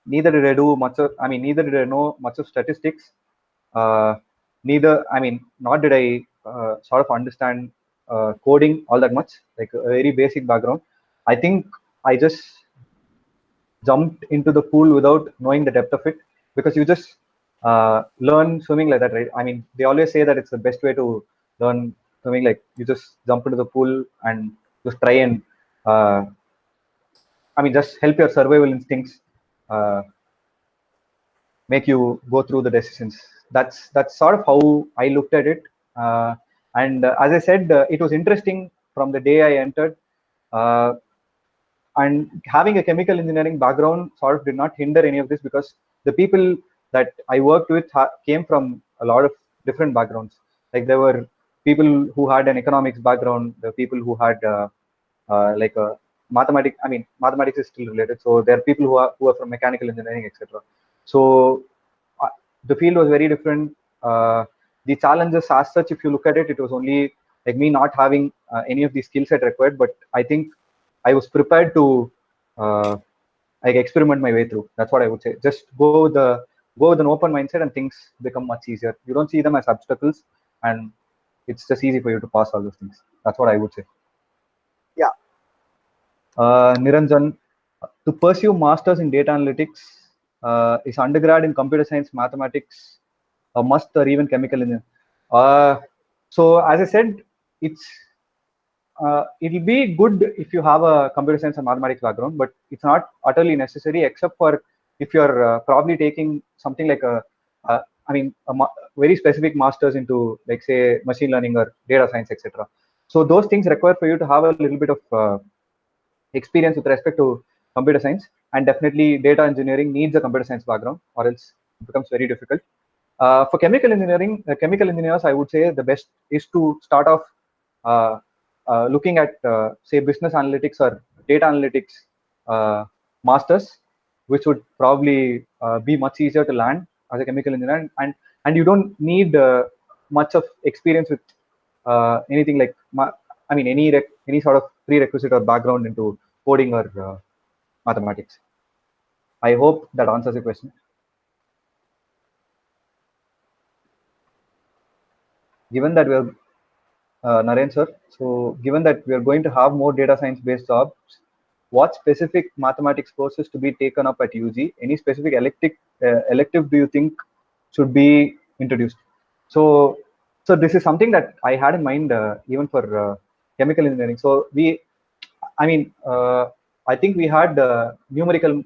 neither did I do much of, I mean, neither did I know much of statistics. I mean, not did I sort of understand coding all that much, like a very basic background. I think I just jumped into the pool without knowing the depth of it, because you just learn swimming like that, right? I mean, they always say that it's the best way to learn swimming. Like you just jump into the pool and just try and, uh, I mean, just help your survival instincts uh, make you go through the decisions. That's sort of how I looked at it. And as I said, it was interesting from the day I entered. Uh, and having a chemical engineering background sort of did not hinder any of this, because the people that I worked with came from a lot of different backgrounds. Like there were people who had an economics background, the people who had like a mathematics. I mean, mathematics is still related. So there are people who are from mechanical engineering, etc. So uh, the field was very different. The challenges as such, if you look at it, it was only like me not having any of the skill set required. But I think I was prepared to uh, like experiment my way through. That's what I would say. Just go with an open mindset, and things become much easier. You don't see them as obstacles, and it's just easy for you to pass all those things. That's what I would say. Yeah. Niranjan, to pursue masters in data analytics, is undergrad in computer science, mathematics a must, or even chemical engineering? Uh, so as I said, it'll be good if you have a computer science and mathematics background, but it's not utterly necessary, except for if you're probably taking something like I mean, very specific masters into, like, say, machine learning or data science, etc. So those things require for you to have a little bit of experience with respect to computer science, and definitely data engineering needs a computer science background, or else it becomes very difficult. For chemical engineering, chemical engineers, I would say the best is to start off uh, looking at, say, business analytics or data analytics uh, masters, which would probably be much easier to land as a chemical engineer, and you don't need much of experience with anything like I mean, any sort of prerequisite or background into coding or mathematics. I hope that answers your question. Given that we're Naren sir, so given that we are going to have more data science based jobs, what specific mathematics courses to be taken up at UG? Any specific elective do you think should be introduced? So, so this is something that I had in mind even for chemical engineering. So I mean, I think we had numerical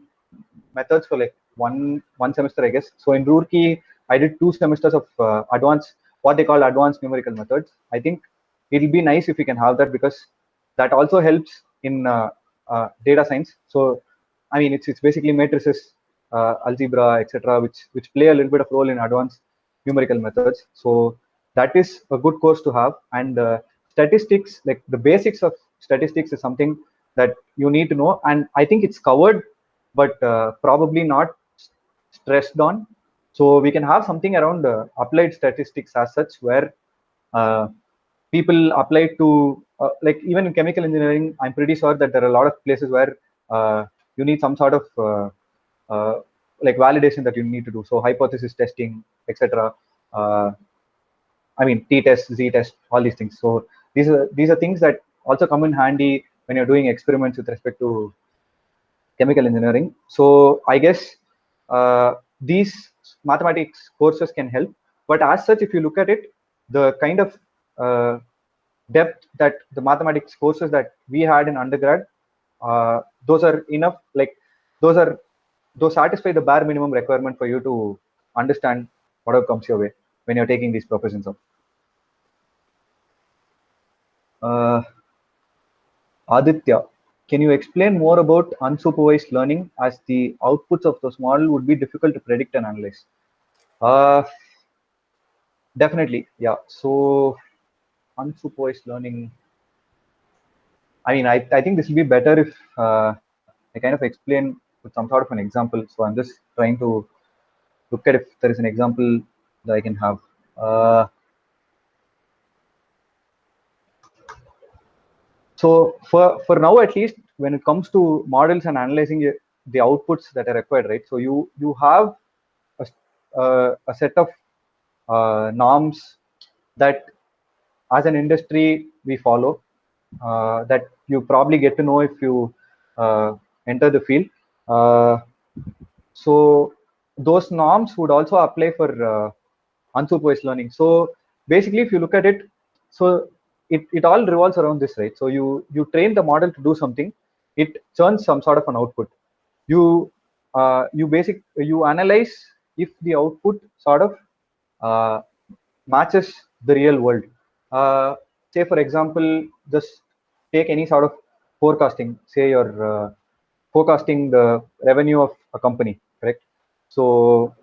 methods for like one semester, I guess. So in Roorkee, I did 2 semesters of advanced, what they call advanced numerical methods. I think it'll be nice if we can have that, because that also helps in data science. So I mean, it's basically matrices, algebra, etc., which play a little bit of role in advanced numerical methods. So that is a good course to have. And statistics, like the basics of statistics, is something that you need to know, and I think it's covered, but probably not stressed on. So we can have something around applied statistics as such, where uh, people apply to like, even in chemical engineering, I'm pretty sure that there are a lot of places where you need some sort of like validation that you need to do. So hypothesis testing, etc. Uh, I mean, t-test, z-test, all these things. So these are things that also come in handy when you're doing experiments with respect to chemical engineering. So I guess these mathematics courses can help. But as such, if you look at it, the kind of depth that the mathematics courses that we had in undergrad those are enough. Like those satisfy the bare minimum requirement for you to understand whatever comes your way when you're taking these professions up. Aditya, can you explain more about unsupervised learning, as the outputs of those models would be difficult to predict and analyze? Definitely, yeah. So unsupervised learning, I mean, I think this will be better if I kind of explain with some sort of an example. So I'm just trying to look at if there is an example that I can have. So for now, at least, when it comes to models and analyzing the outputs that are required, right? So you have a set of norms that, as an industry, we follow, that you probably get to know if you enter the field. So those norms would also apply for unsupervised learning. So basically, if you look at it, so it all revolves around this, right? So you train the model to do something, it churns some sort of an output. You analyze if the output sort of uh, matches the real world. Say for example, just take any sort of forecasting. Say you're forecasting the revenue of a company, correct? So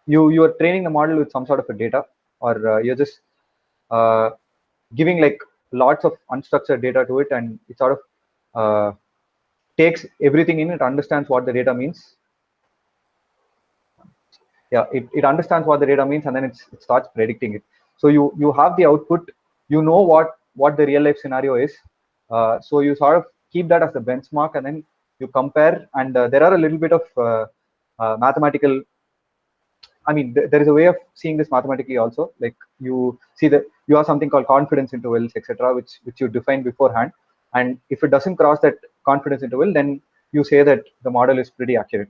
you are training the model with some sort of a data, or you're just uh, giving like lots of unstructured data to it, and it sort of takes everything in. It understands what the data means. Yeah, it understands what the data means, and then it starts predicting it. So you have the output, you know what the real life scenario is. So you sort of keep that as the benchmark, and then you compare. And there are a little bit of mathematical, I mean, there is a way of seeing this mathematically also. Like you see that you have something called confidence intervals, etc., which you define beforehand. And if it doesn't cross that confidence interval, then you say that the model is pretty accurate.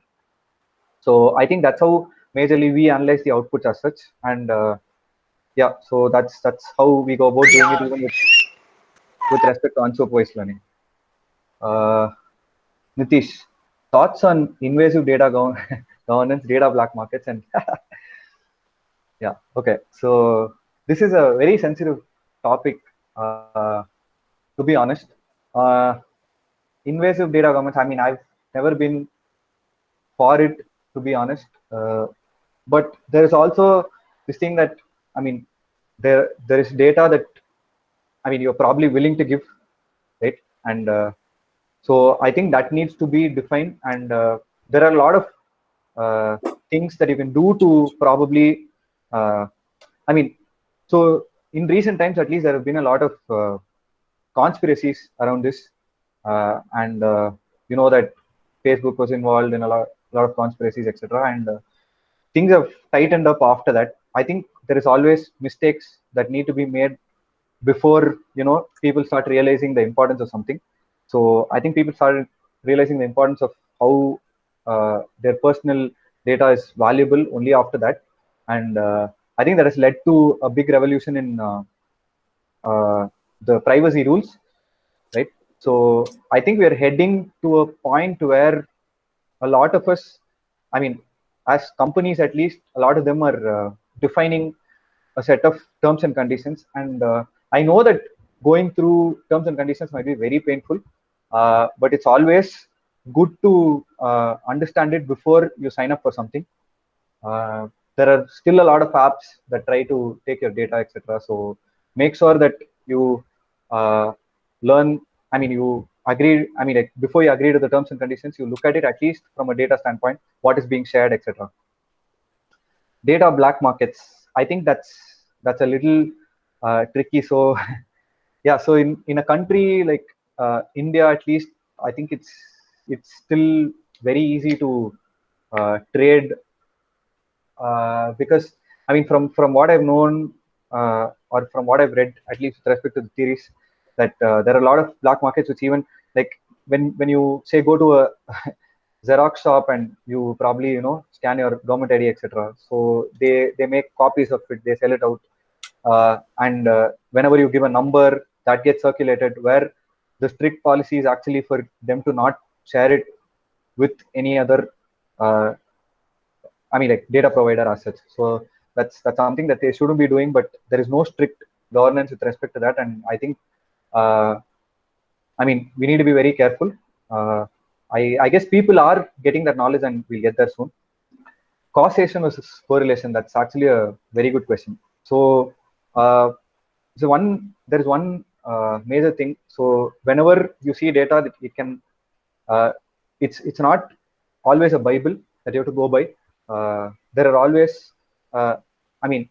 So I think that's how majorly we analyze the outputs as such. And yeah, so that's how we go about doing it, even with respect to unsupervised learning. Nitish, thoughts on invasive data governance, data black markets, and yeah, okay. So this is a very sensitive topic, to be honest. Uh, Invasive data governance, I mean, I've never been for it, to be honest. But there is also this thing that, I mean, there is data that, I mean, you're probably willing to give, right? And so I think that needs to be defined. And there are a lot of things that you can do to probably, I mean, so in recent times, at least, there have been a lot of conspiracies around this, and you know that Facebook was involved in a lot of conspiracies, etc. And things have tightened up after that. I think there is always mistakes that need to be made before people start realizing the importance of something. So I think people started realizing the importance of how their personal data is valuable only after that. And I think that has led to a big revolution in the privacy rules, right? So I think we are heading to a point where a lot of us, I mean, as companies at least, a lot of them are defining a set of terms and conditions. And I know that going through terms and conditions might be very painful, but it's always good to understand it before you sign up for something. There are still a lot of apps that try to take your data, etc. So make sure that you learn. I mean, you agree. I mean, like, before you agree to the terms and conditions, you look at it at least from a data standpoint, what is being shared, etc. Data black markets, I think that's a little tricky. So yeah, so in a country like India, at least, I think it's still very easy to trade, because I mean, from what I've known, or from what I've read, at least with respect to the theories, that there are a lot of black markets which, even like, when you say go to a Xerox shop and you probably scan your government ID, etc. So they make copies of it, they sell it out, and whenever you give a number, that gets circulated, where the strict policy is actually for them to not share it with any other like data provider as such. So that's something that they shouldn't be doing, but there is no strict governance with respect to that. And I think uh, we need to be very careful. uh, I guess people are getting that knowledge and we'll get there soon. Causation versus correlation, that's actually a very good question. So uh, there is one major thing. So whenever you see data that it can it's not always a bible that you have to go by. There are always uh, i mean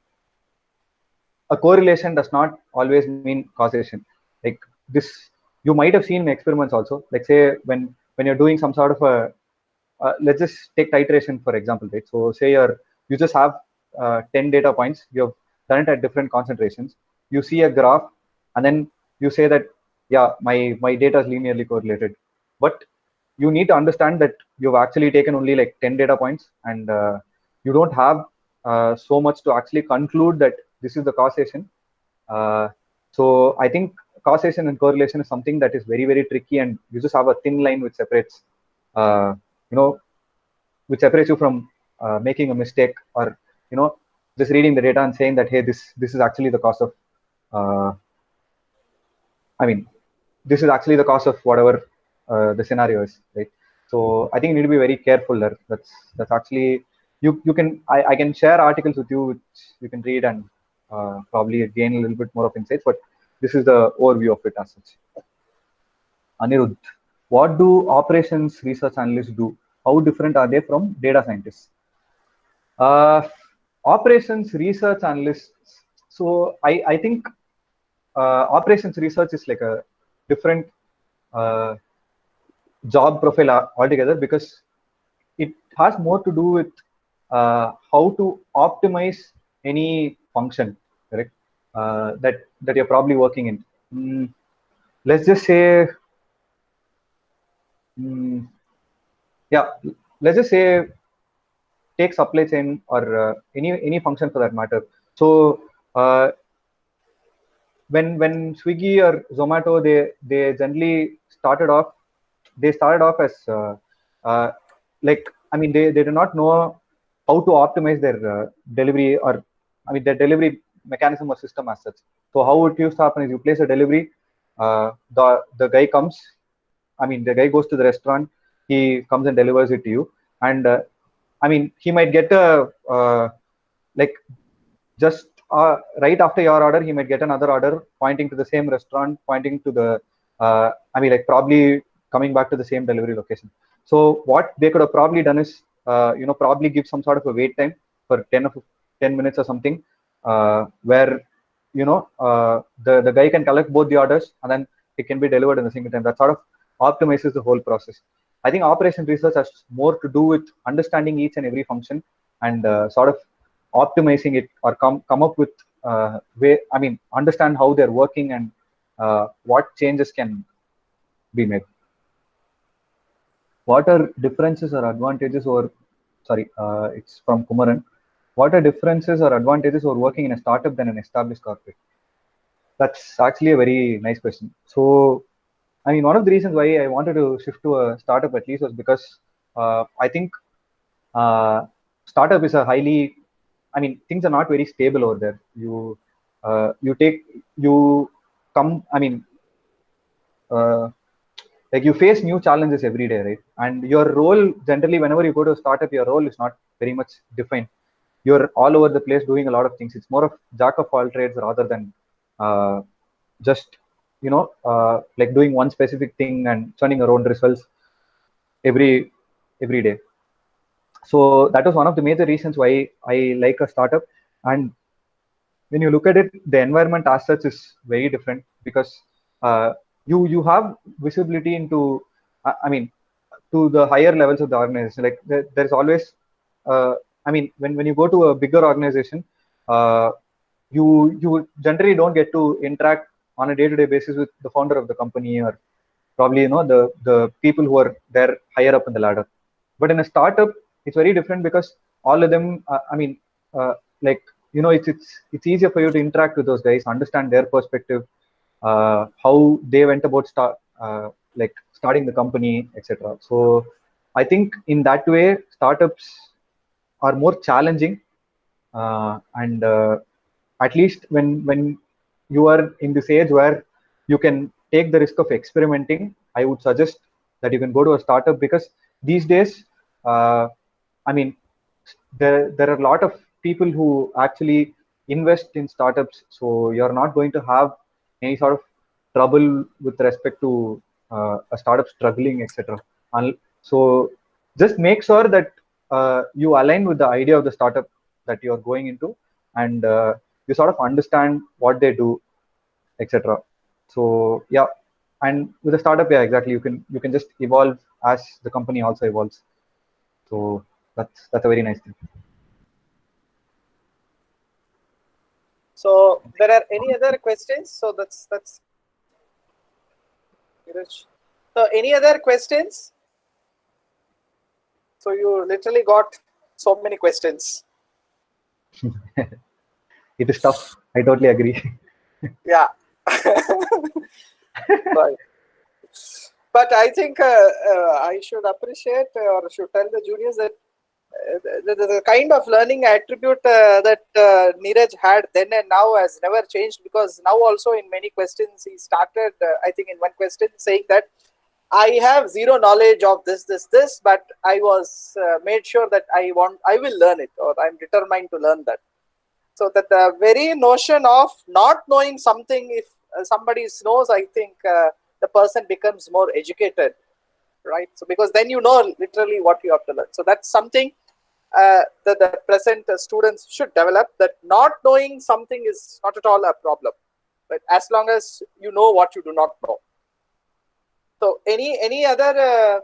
a correlation does not always mean causation. Like this, you might have seen in experiments also. Like say when you're doing some sort of a let's just take titration for example, right? So say you just have 10 data points, you have done it at different concentrations, you see a graph, and then you say that yeah, my data is linearly correlated. But you need to understand that you've actually taken only like 10 data points, and you don't have so much to actually conclude that this is the causation. uh, so I think causation and correlation is something that is very, very tricky, and you just have a thin line which separates uh, you know which separates you from making a mistake, or just reading the data and saying that hey, this is actually the cause of uh, I mean this is actually the cause of whatever the scenario is, right? So I think you need to be very careful there. That's actually you can I can share articles with you which you can read and probably gain a little bit more of insights, but this is the overview of it as such. Anirudh, what do operations research analysts do? How different are they from data scientists? Uh, Operations research analysts. So I think operations research is like a different uh, job profile altogether, because it has more to do with how to optimize any function, correct? That you're probably working in. Let's just say, mm, yeah, let's just say take supply chain or any function for that matter. So uh, when Swiggy or Zomato, they generally started off as uh, like they do not know how to optimize their delivery, or their delivery mechanism or system as such. So how it used to happen is you place a delivery, the guy comes, the guy goes to the restaurant, he comes and delivers it to you, and he might get a like just right after your order, he might get another order pointing to the same restaurant, pointing to the probably coming back to the same delivery location. So what they could have probably done is probably give some sort of a wait time for 10 minutes or something, where the guy can collect both the orders and then it can be delivered in the single time. That sort of optimizes the whole process. I think operation research has more to do with understanding each and every function and sort of optimizing it, or come up with way understand how they're working and what changes can be made. What are differences or advantages, or sorry, it's from Kumaran. What are differences or advantages over working in a startup than an established corporate? That's actually a very nice question. So one of the reasons why I wanted to shift to a startup at least was because I think startup is a highly, things are not very stable over there. You come, uh, like you face new challenges every day, right? And your role generally, whenever you go to a startup, your role is not very much defined. You're all over the place doing a lot of things. It's more of jack of all trades rather than just like doing one specific thing and churning your own results every day. So that was one of the major reasons why I like a startup. And when you look at it, the environment as such is very different, because you have visibility into to the higher levels of the organization. Like there's always when you go to a bigger organization, uh, you generally don't get to interact on a day-to-day basis with the founder of the company, or probably the people who are there higher up in the ladder. But in a startup, it's very different, because all of them like it's easier for you to interact with those guys, understand their perspective, how they went about like starting the company, etc. So I think in that way, startups are more challenging, and at least when you are in this age where you can take the risk of experimenting, I would suggest that you can go to a startup, because these days, uh, I mean, there are a lot of people who actually invest in startups, so you're not going to have any sort of trouble with respect to a startup struggling, etc. So just make sure that you align with the idea of the startup that you are going into, and you sort of understand what they do, etc. So yeah, and with a startup, yeah, exactly, you can just evolve as the company also evolves. So that's a very nice thing. So there are any other questions? So that's Neeraj. So any other questions? So you literally got so many questions. It is tough. I totally agree. Yeah. Right. But I think I should appreciate or should tell the juniors that the kind of learning attribute that Neeraj had then and now has never changed, because now also in many questions he started, I think in one question saying that I have zero knowledge of this, but I was made sure that I will learn it, or I'm determined to learn that. So that the very notion of not knowing something, if somebody knows, I think the person becomes more educated, right? So because then you know literally what you have to learn. So that's something that the present students should develop, that not knowing something is not at all a problem, but as long as you know what you do not know. So any other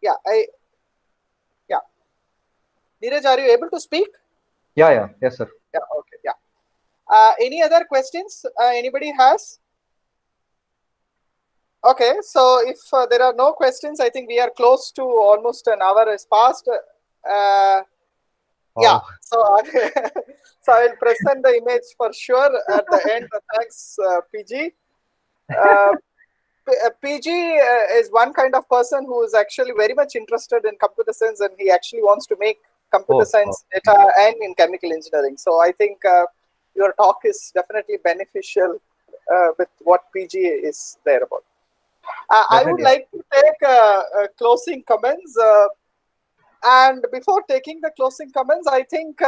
yeah yeah Neeraj, are you able to speak? Yeah, yes, sir. Yeah, okay, yeah. Any other questions anybody has? Okay, so if there are no questions, I think we are close to almost an hour has passed. Yeah, Wow. so so I will present the image for sure at the end. Thanks, PG. Uh, PG is one kind of person who is actually very much interested in computer science, and he actually wants to make computer Oh, science data and in chemical engineering. So I think your talk is definitely beneficial with what PG is there about. I would definitely. like to take closing comments. And before taking the closing comments, I think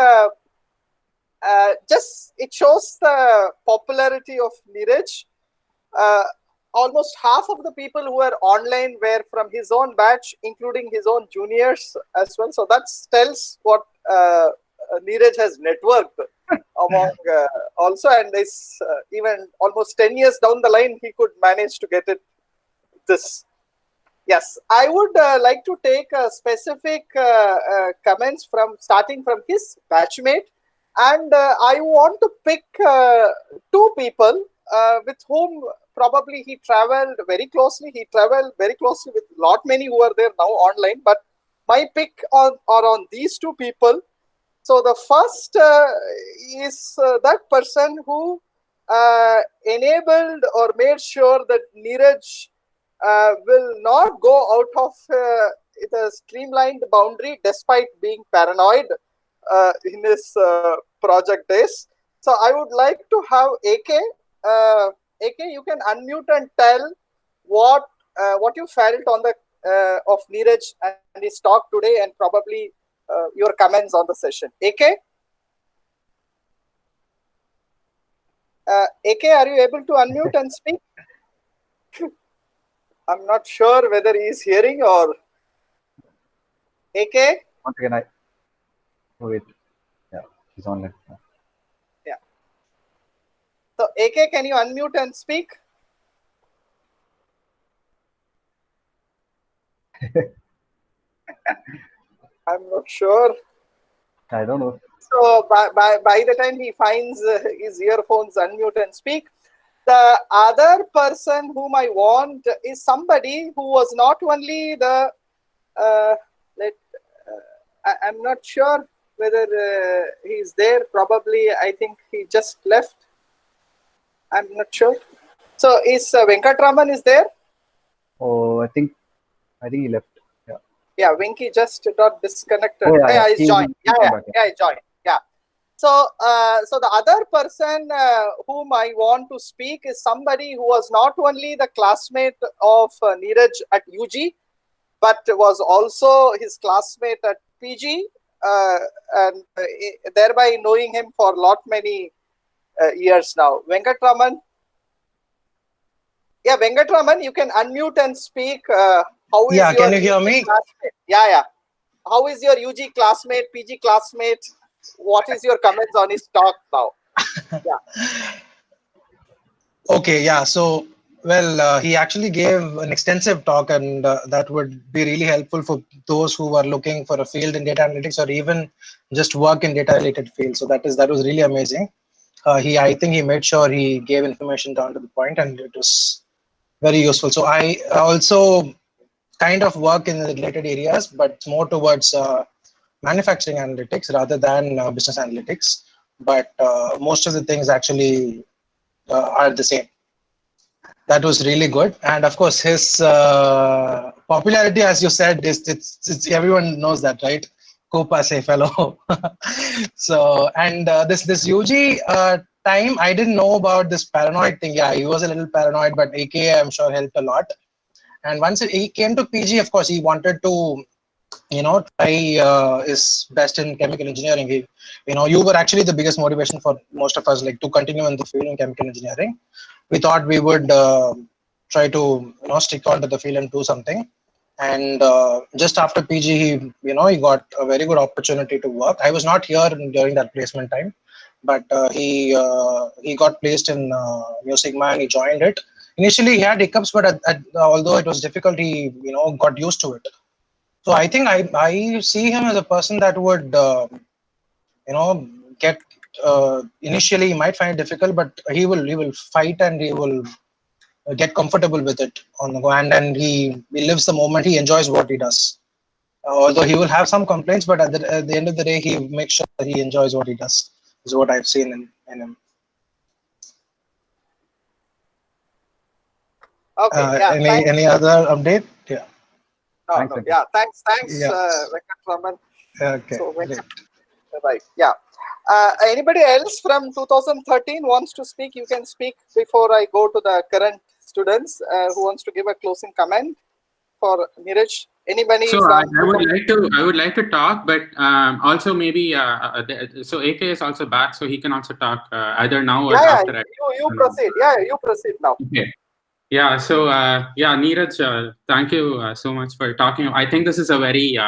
just it shows the popularity of Neeraj. Uh, Almost half of the people who were online were from his own batch, including his own juniors as well. So that tells what Neeraj has networked among also, and is even almost 10 years down the line, he could manage to get it this. Yes, I would like to take specific comments from starting from his batchmate, and I want to pick two people with whom probably he traveled very closely. He traveled very closely with lot many who are there now online, but my pick are on these two people. So the first is that person who enabled or made sure that Neeraj will not go out of the streamlined boundary despite being paranoid in his project days. So I would like to have AK. AK, you can unmute and tell what you felt on the of Neeraj and his talk today, and probably your comments on the session. AK, AK, are you able to unmute and speak? I'm not sure whether he is hearing or AK. Once again, wait. Yeah, he's online. Yeah. So AK, can you unmute and speak? I'm not sure. I don't know. So by the time he finds his earphones, unmute and speak. The other person whom I want is somebody who was not only the let. I'm not sure whether he's there. Probably, I think he just left. I'm not sure. So is Venkatraman is there? Oh, I think he left. Yeah. Yeah, Venki just got disconnected. Oh yeah, Yeah, he's joined. he'll come back. Yeah, he joined. Yeah. So, so the other person whom I want to speak is somebody who was not only the classmate of Neeraj at UG, but was also his classmate at PG, and thereby knowing him for lot many years now. Venkatraman. Yeah, Venkatraman, you can unmute and speak. How is Yeah, your can you hear me? classmate? Yeah. How is your UG classmate, PG classmate? What is your comments on his talk now? Yeah. Okay, yeah. So, well, he actually gave an extensive talk, and that would be really helpful for those who are looking for a field in data analytics or even just work in data-related fields. So that was really amazing. I think he made sure he gave information down to the point, and it was very useful. So I also kind of work in the related areas, but more towards manufacturing analytics rather than business analytics. But most of the things actually are the same. That was really good, and of course his popularity, as you said, is it's everyone knows that, right? Copa say fellow. So and this UG time, I didn't know about this paranoid thing. Yeah, he was a little paranoid, but AKA I'm sure helped a lot. And once he came to PG, of course, he wanted to, try his best in chemical engineering. You were actually the biggest motivation for most of us, like to continue in the field in chemical engineering. We thought we would try to, stick on to the field and do something. And just after PG, he got a very good opportunity to work. I was not here during that placement time, but he got placed in Mu Sigma and he joined it. Initially, he had hiccups, but although it was difficult, he got used to it. So I think I see him as a person that would get initially he might find it difficult, but he will fight and he will get comfortable with it on the go, and he lives the moment. He enjoys what he does. Although he will have some complaints, but at the end of the day, he makes sure that he enjoys what he does. Is what I've seen in him. Okay. Yeah. Any other update? Yeah. No. Yeah. Thanks, Yeah. Venkatraman. Okay. So, Great. right. Yeah. Anybody else from 2013 wants to speak? You can speak before I go to the current students who wants to give a closing comment for Neeraj. Anybody? So from I would like to talk, but also maybe so AK is also back, so he can also talk either now or after. You proceed. Yeah, you proceed now. Okay. Yeah. So Neeraj, thank you so much for talking. I think this is a very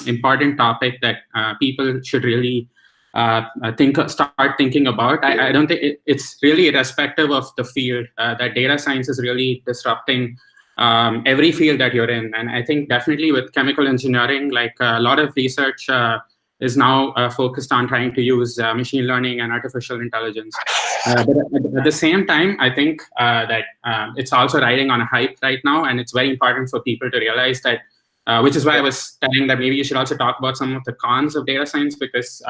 important topic that people should really start thinking about. I don't think it's really irrespective of the field that data science is really disrupting every field that you're in. And I think definitely with chemical engineering, like a lot of research is now focused on trying to use machine learning and artificial intelligence. But at the same time, I think that it's also riding on a hype right now, and it's very important for people to realize that, which is why I was telling that maybe you should also talk about some of the cons of data science, because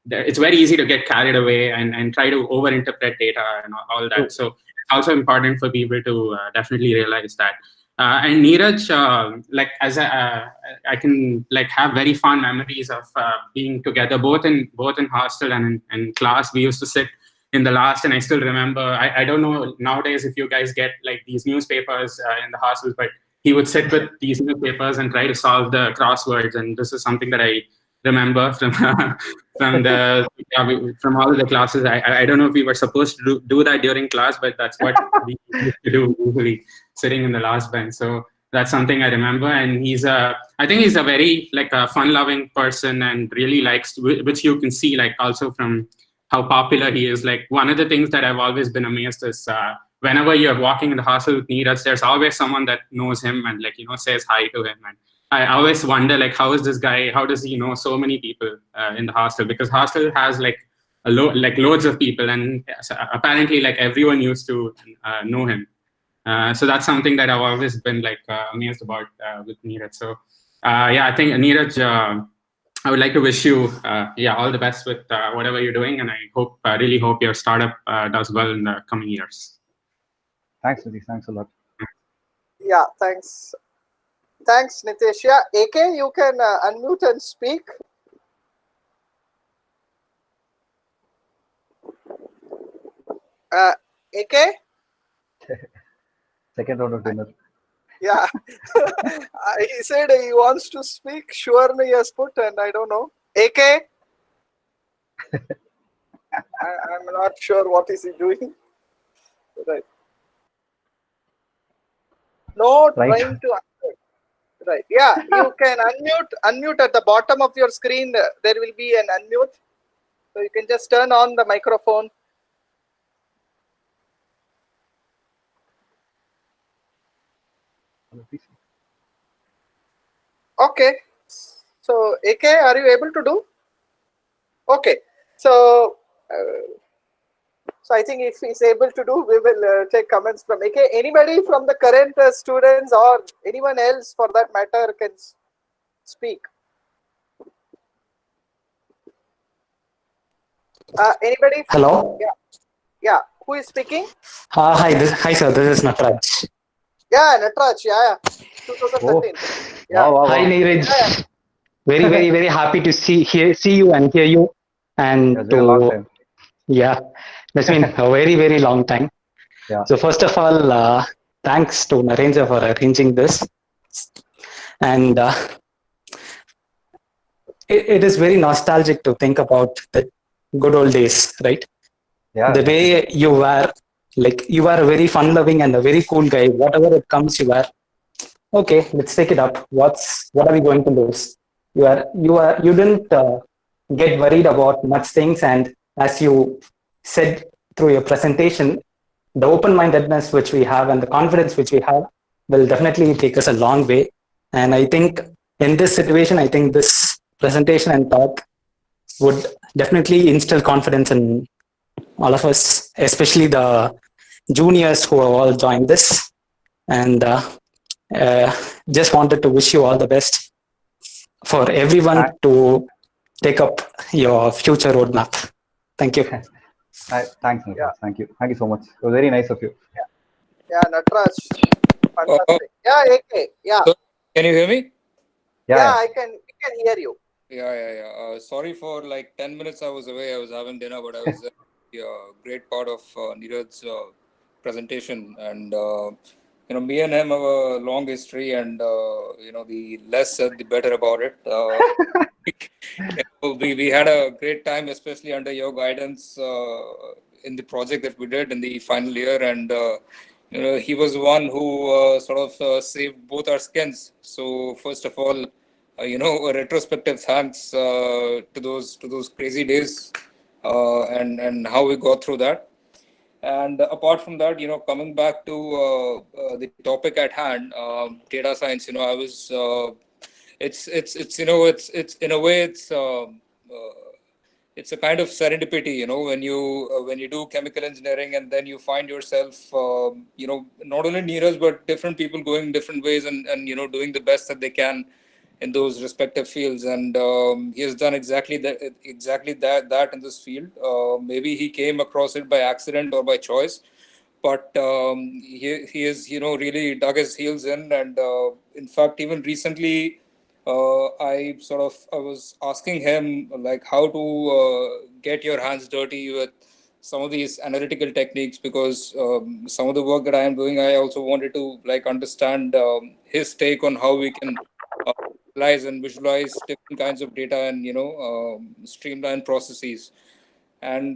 it's very easy to get carried away and try to overinterpret data and all that. So it's also important for people to definitely realize that. And Neeraj, like as I can like have very fond memories of being together, both in hostel and in class. We used to sit in the last, and I still remember. I don't know nowadays if you guys get like these newspapers in the hostels, but he would sit with these newspapers and try to solve the crosswords, and this is something that I remember from from all of the classes. I don't know if we were supposed to do that during class, but that's what we used to do usually, sitting in the last bench. So that's something I remember. And I think he's a very like a fun-loving person and really likes, which you can see like also from how popular he is. Like one of the things that I've always been amazed is whenever you're walking in the hostel with Neeraj, there's always someone that knows him and like says hi to him. And I always wonder like how is this guy? How does he know so many people in the hostel? Because hostel has like loads of people, and apparently like everyone used to know him. So that's something that I've always been like amazed about with Neeraj. So I think Neeraj, I would like to wish you all the best with whatever you're doing, and I really hope your startup does well in the coming years. Thanks, Nitish. Thanks a lot. Yeah, thanks. Thanks, Nitesh. Yeah, AK, you can unmute and speak. AK? Second round of dinner. Yeah. He said he wants to speak. Surely he has put, and I don't know. AK? I'm not sure what is he doing. Right. No, Right. trying to unmute. Right. Yeah, you can unmute at the bottom of your screen. There will be an unmute. So you can just turn on the microphone. Okay. So AK, are you able to do? Okay. So I think if he's able to do, we will take comments from AK. Anybody from the current students or anyone else for that matter can speak. Anybody? Hello. Yeah. Yeah. Who is speaking? Hi, sir. This is Natraj. Yeah, Natraj. Yeah. Oh, 2013. Yeah. wow. Hi, Neeraj. Yeah. Very happy to see you and hear you. And It's been a long time. yeah, it's been a very long time. Yeah. So first of all, thanks to Narendra for arranging this. And it is very nostalgic to think about the good old days, right? Yeah. The way you were, like you are a very fun-loving and a very cool guy. Whatever it comes, you are okay. Let's take it up. What are we going to lose? You didn't get worried about much things, and as you said through your presentation, the open-mindedness which we have and the confidence which we have will definitely take us a long way. And I think in this situation, I think this presentation and talk would definitely instill confidence in all of us, especially the juniors who have all joined this. And just wanted to wish you all the best for everyone to take up your future roadmap. Thank you. Thanks, Natraj. Yeah. Thank you so much. It was very nice of you. Yeah, Natraj. Fantastic. Yeah, AK. Yeah. So, can you hear me? Yeah, we can hear you. Yeah. Sorry for like 10 minutes I was away. I was having dinner, but I was a great part of Neeraj's presentation. And, me and him have a long history, and, the less said, the better about it. We had a great time, especially under your guidance in the project that we did in the final year. And, he was the one who saved both our skins. So, first of all, a retrospective thanks to those crazy days and how we got through that. And apart from that, coming back to the topic at hand, data science. I was it's in a way it's a kind of serendipity, when you do chemical engineering and then you find yourself, not only Neeraj but different people going different ways and doing the best that they can in those respective fields. And he has done exactly that in this field. Maybe he came across it by accident or by choice, but he is really dug his heels in. And in fact, even recently, I was asking him like how to get your hands dirty with some of these analytical techniques, because some of the work that I am doing, I also wanted to understand his take on how we can analyze and visualize different kinds of data and streamline processes. And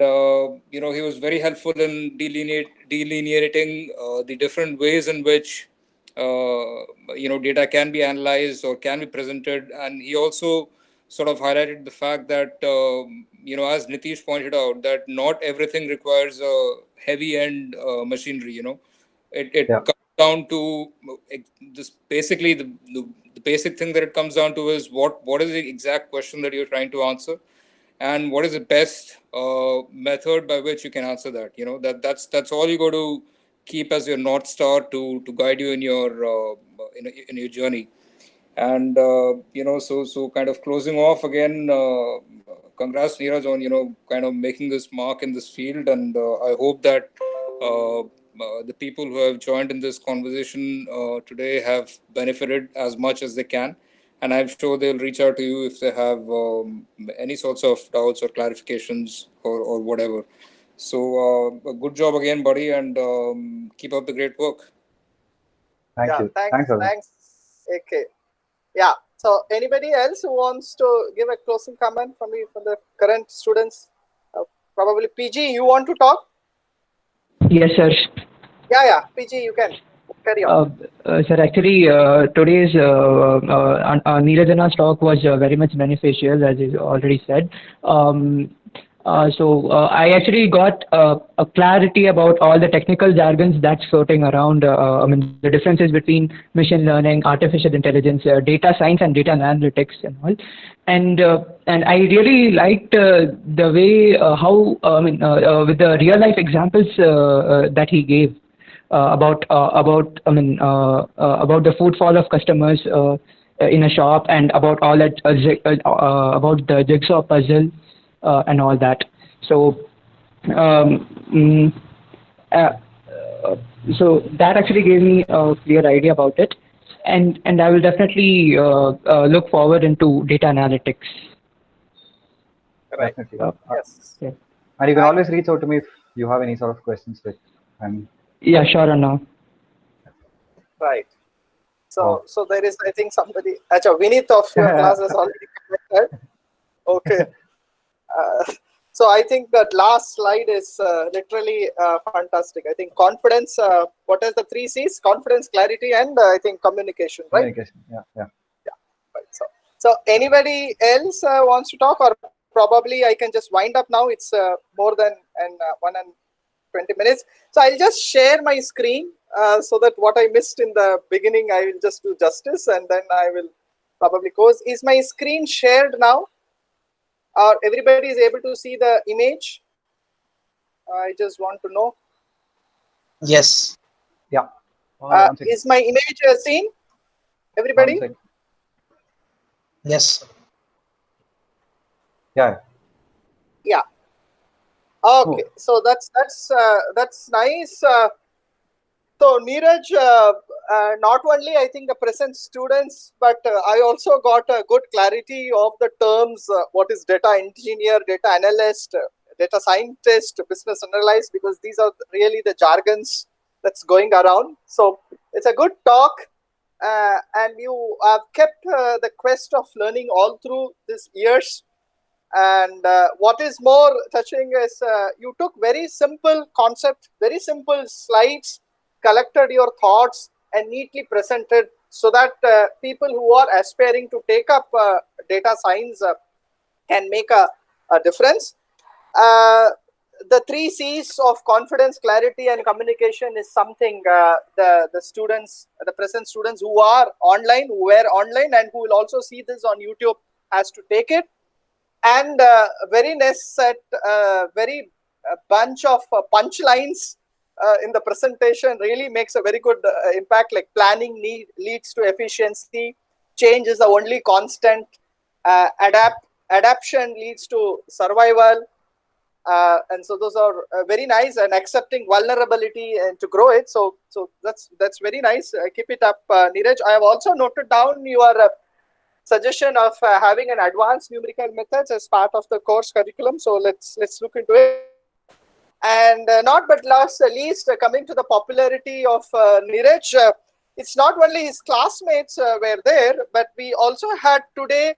he was very helpful in delineating the different ways in which data can be analyzed or can be presented. And he also sort of highlighted the fact that as Nitish pointed out, that not everything requires a heavy end machinery. It comes down to this basically the basic thing that it comes down to is what is the exact question that you're trying to answer, and what is the best method by which you can answer that. That's all you got to keep as your North Star to guide you in your in your journey. And so kind of closing off again, congrats Neeraj on kind of making this mark in this field. And I hope that the people who have joined in this conversation today have benefited as much as they can. And I'm sure they'll reach out to you if they have any sorts of doubts or clarifications or whatever. So good job again, buddy, and keep up the great work. Thank you. Thanks, Arun. thanks, AK. Yeah. So anybody else who wants to give a closing comment from the current students? Probably PG, you want to talk? Yes, sir. Yeah, PG, you can carry on. Sir, actually, today's Neerajana's talk was very much beneficial, as is already said. So I actually got a clarity about all the technical jargons that's floating around. I mean, the differences between machine learning, artificial intelligence, data science, and data analytics, and all. And I really liked the way how with the real life examples that he gave about the footfall of customers in a shop, and about all that about the jigsaw puzzle. And all that. So, so that actually gave me a clear idea about it, and I will definitely look forward into data analytics. Right. Definitely. Yes. Yeah. And you can always reach out to me if you have any sort of questions. Yeah, sure, Anna. Right. So there is, I think, somebody. Acha, Vinith of your class has already connected. Okay. So I think that last slide is literally fantastic. I think confidence, what is the 3 C's? Confidence, clarity, and I think communication, right? Communication. Yeah. Right. So anybody else wants to talk, or probably I can just wind up now. It's more than 1 and 20 minutes. So I'll just share my screen so that what I missed in the beginning, I will just do justice, and then I will probably close. Is my screen shared now? Or everybody is able to see the image? I just want to know. Yes. Yeah. Is my image seen? Everybody? Yes. Yeah. Yeah. Okay. So that's nice. So Neeraj, not only I think the present students, but I also got a good clarity of the terms. What is data engineer, data analyst, data scientist, business analyst, because these are really the jargons that's going around. So it's a good talk, and you have kept the quest of learning all through these years. And what is more touching is you took very simple concept, very simple slides, collected your thoughts and neatly presented, so that people who are aspiring to take up data science can make a difference. The 3 C's of confidence, clarity, and communication is something the students, the present students who are online, who were online, and who will also see this on YouTube has to take it. And very nice set, very bunch of punchlines in the presentation really makes a very good impact. Like planning leads to efficiency, change is the only constant, adaptation leads to survival, and so those are very nice, and accepting vulnerability and to grow it. So that's very nice. Keep it up, Neeraj. I have also noted down your suggestion of having an advanced numerical methods as part of the course curriculum. So let's look into it. And not but least, coming to the popularity of Neeraj, it's not only his classmates were there, but we also had today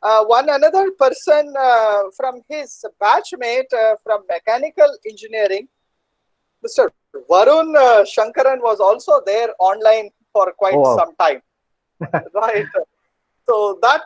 one another person from his batchmate from mechanical engineering. Mr. Varun Shankaran was also there online for quite some time. Right. So that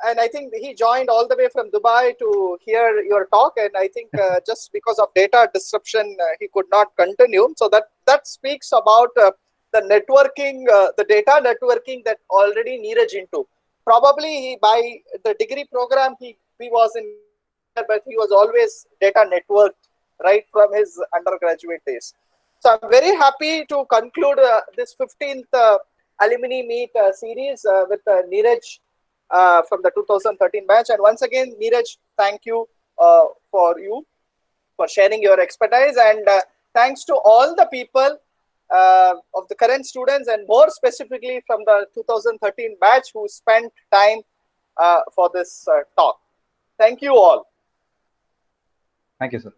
and I think he joined all the way from Dubai to hear your talk, and I think just because of data disruption, he could not continue. So that speaks about the networking, the data networking that already Neeraj into. Probably by the degree program he was in, but he was always data networked right from his undergraduate days. So I'm very happy to conclude this 15th alumni meet series with Neeraj from the 2013 batch. And once again, Neeraj, thank you for sharing your expertise. And thanks to all the people of the current students and more specifically from the 2013 batch who spent time for this talk. Thank you all. Thank you, sir.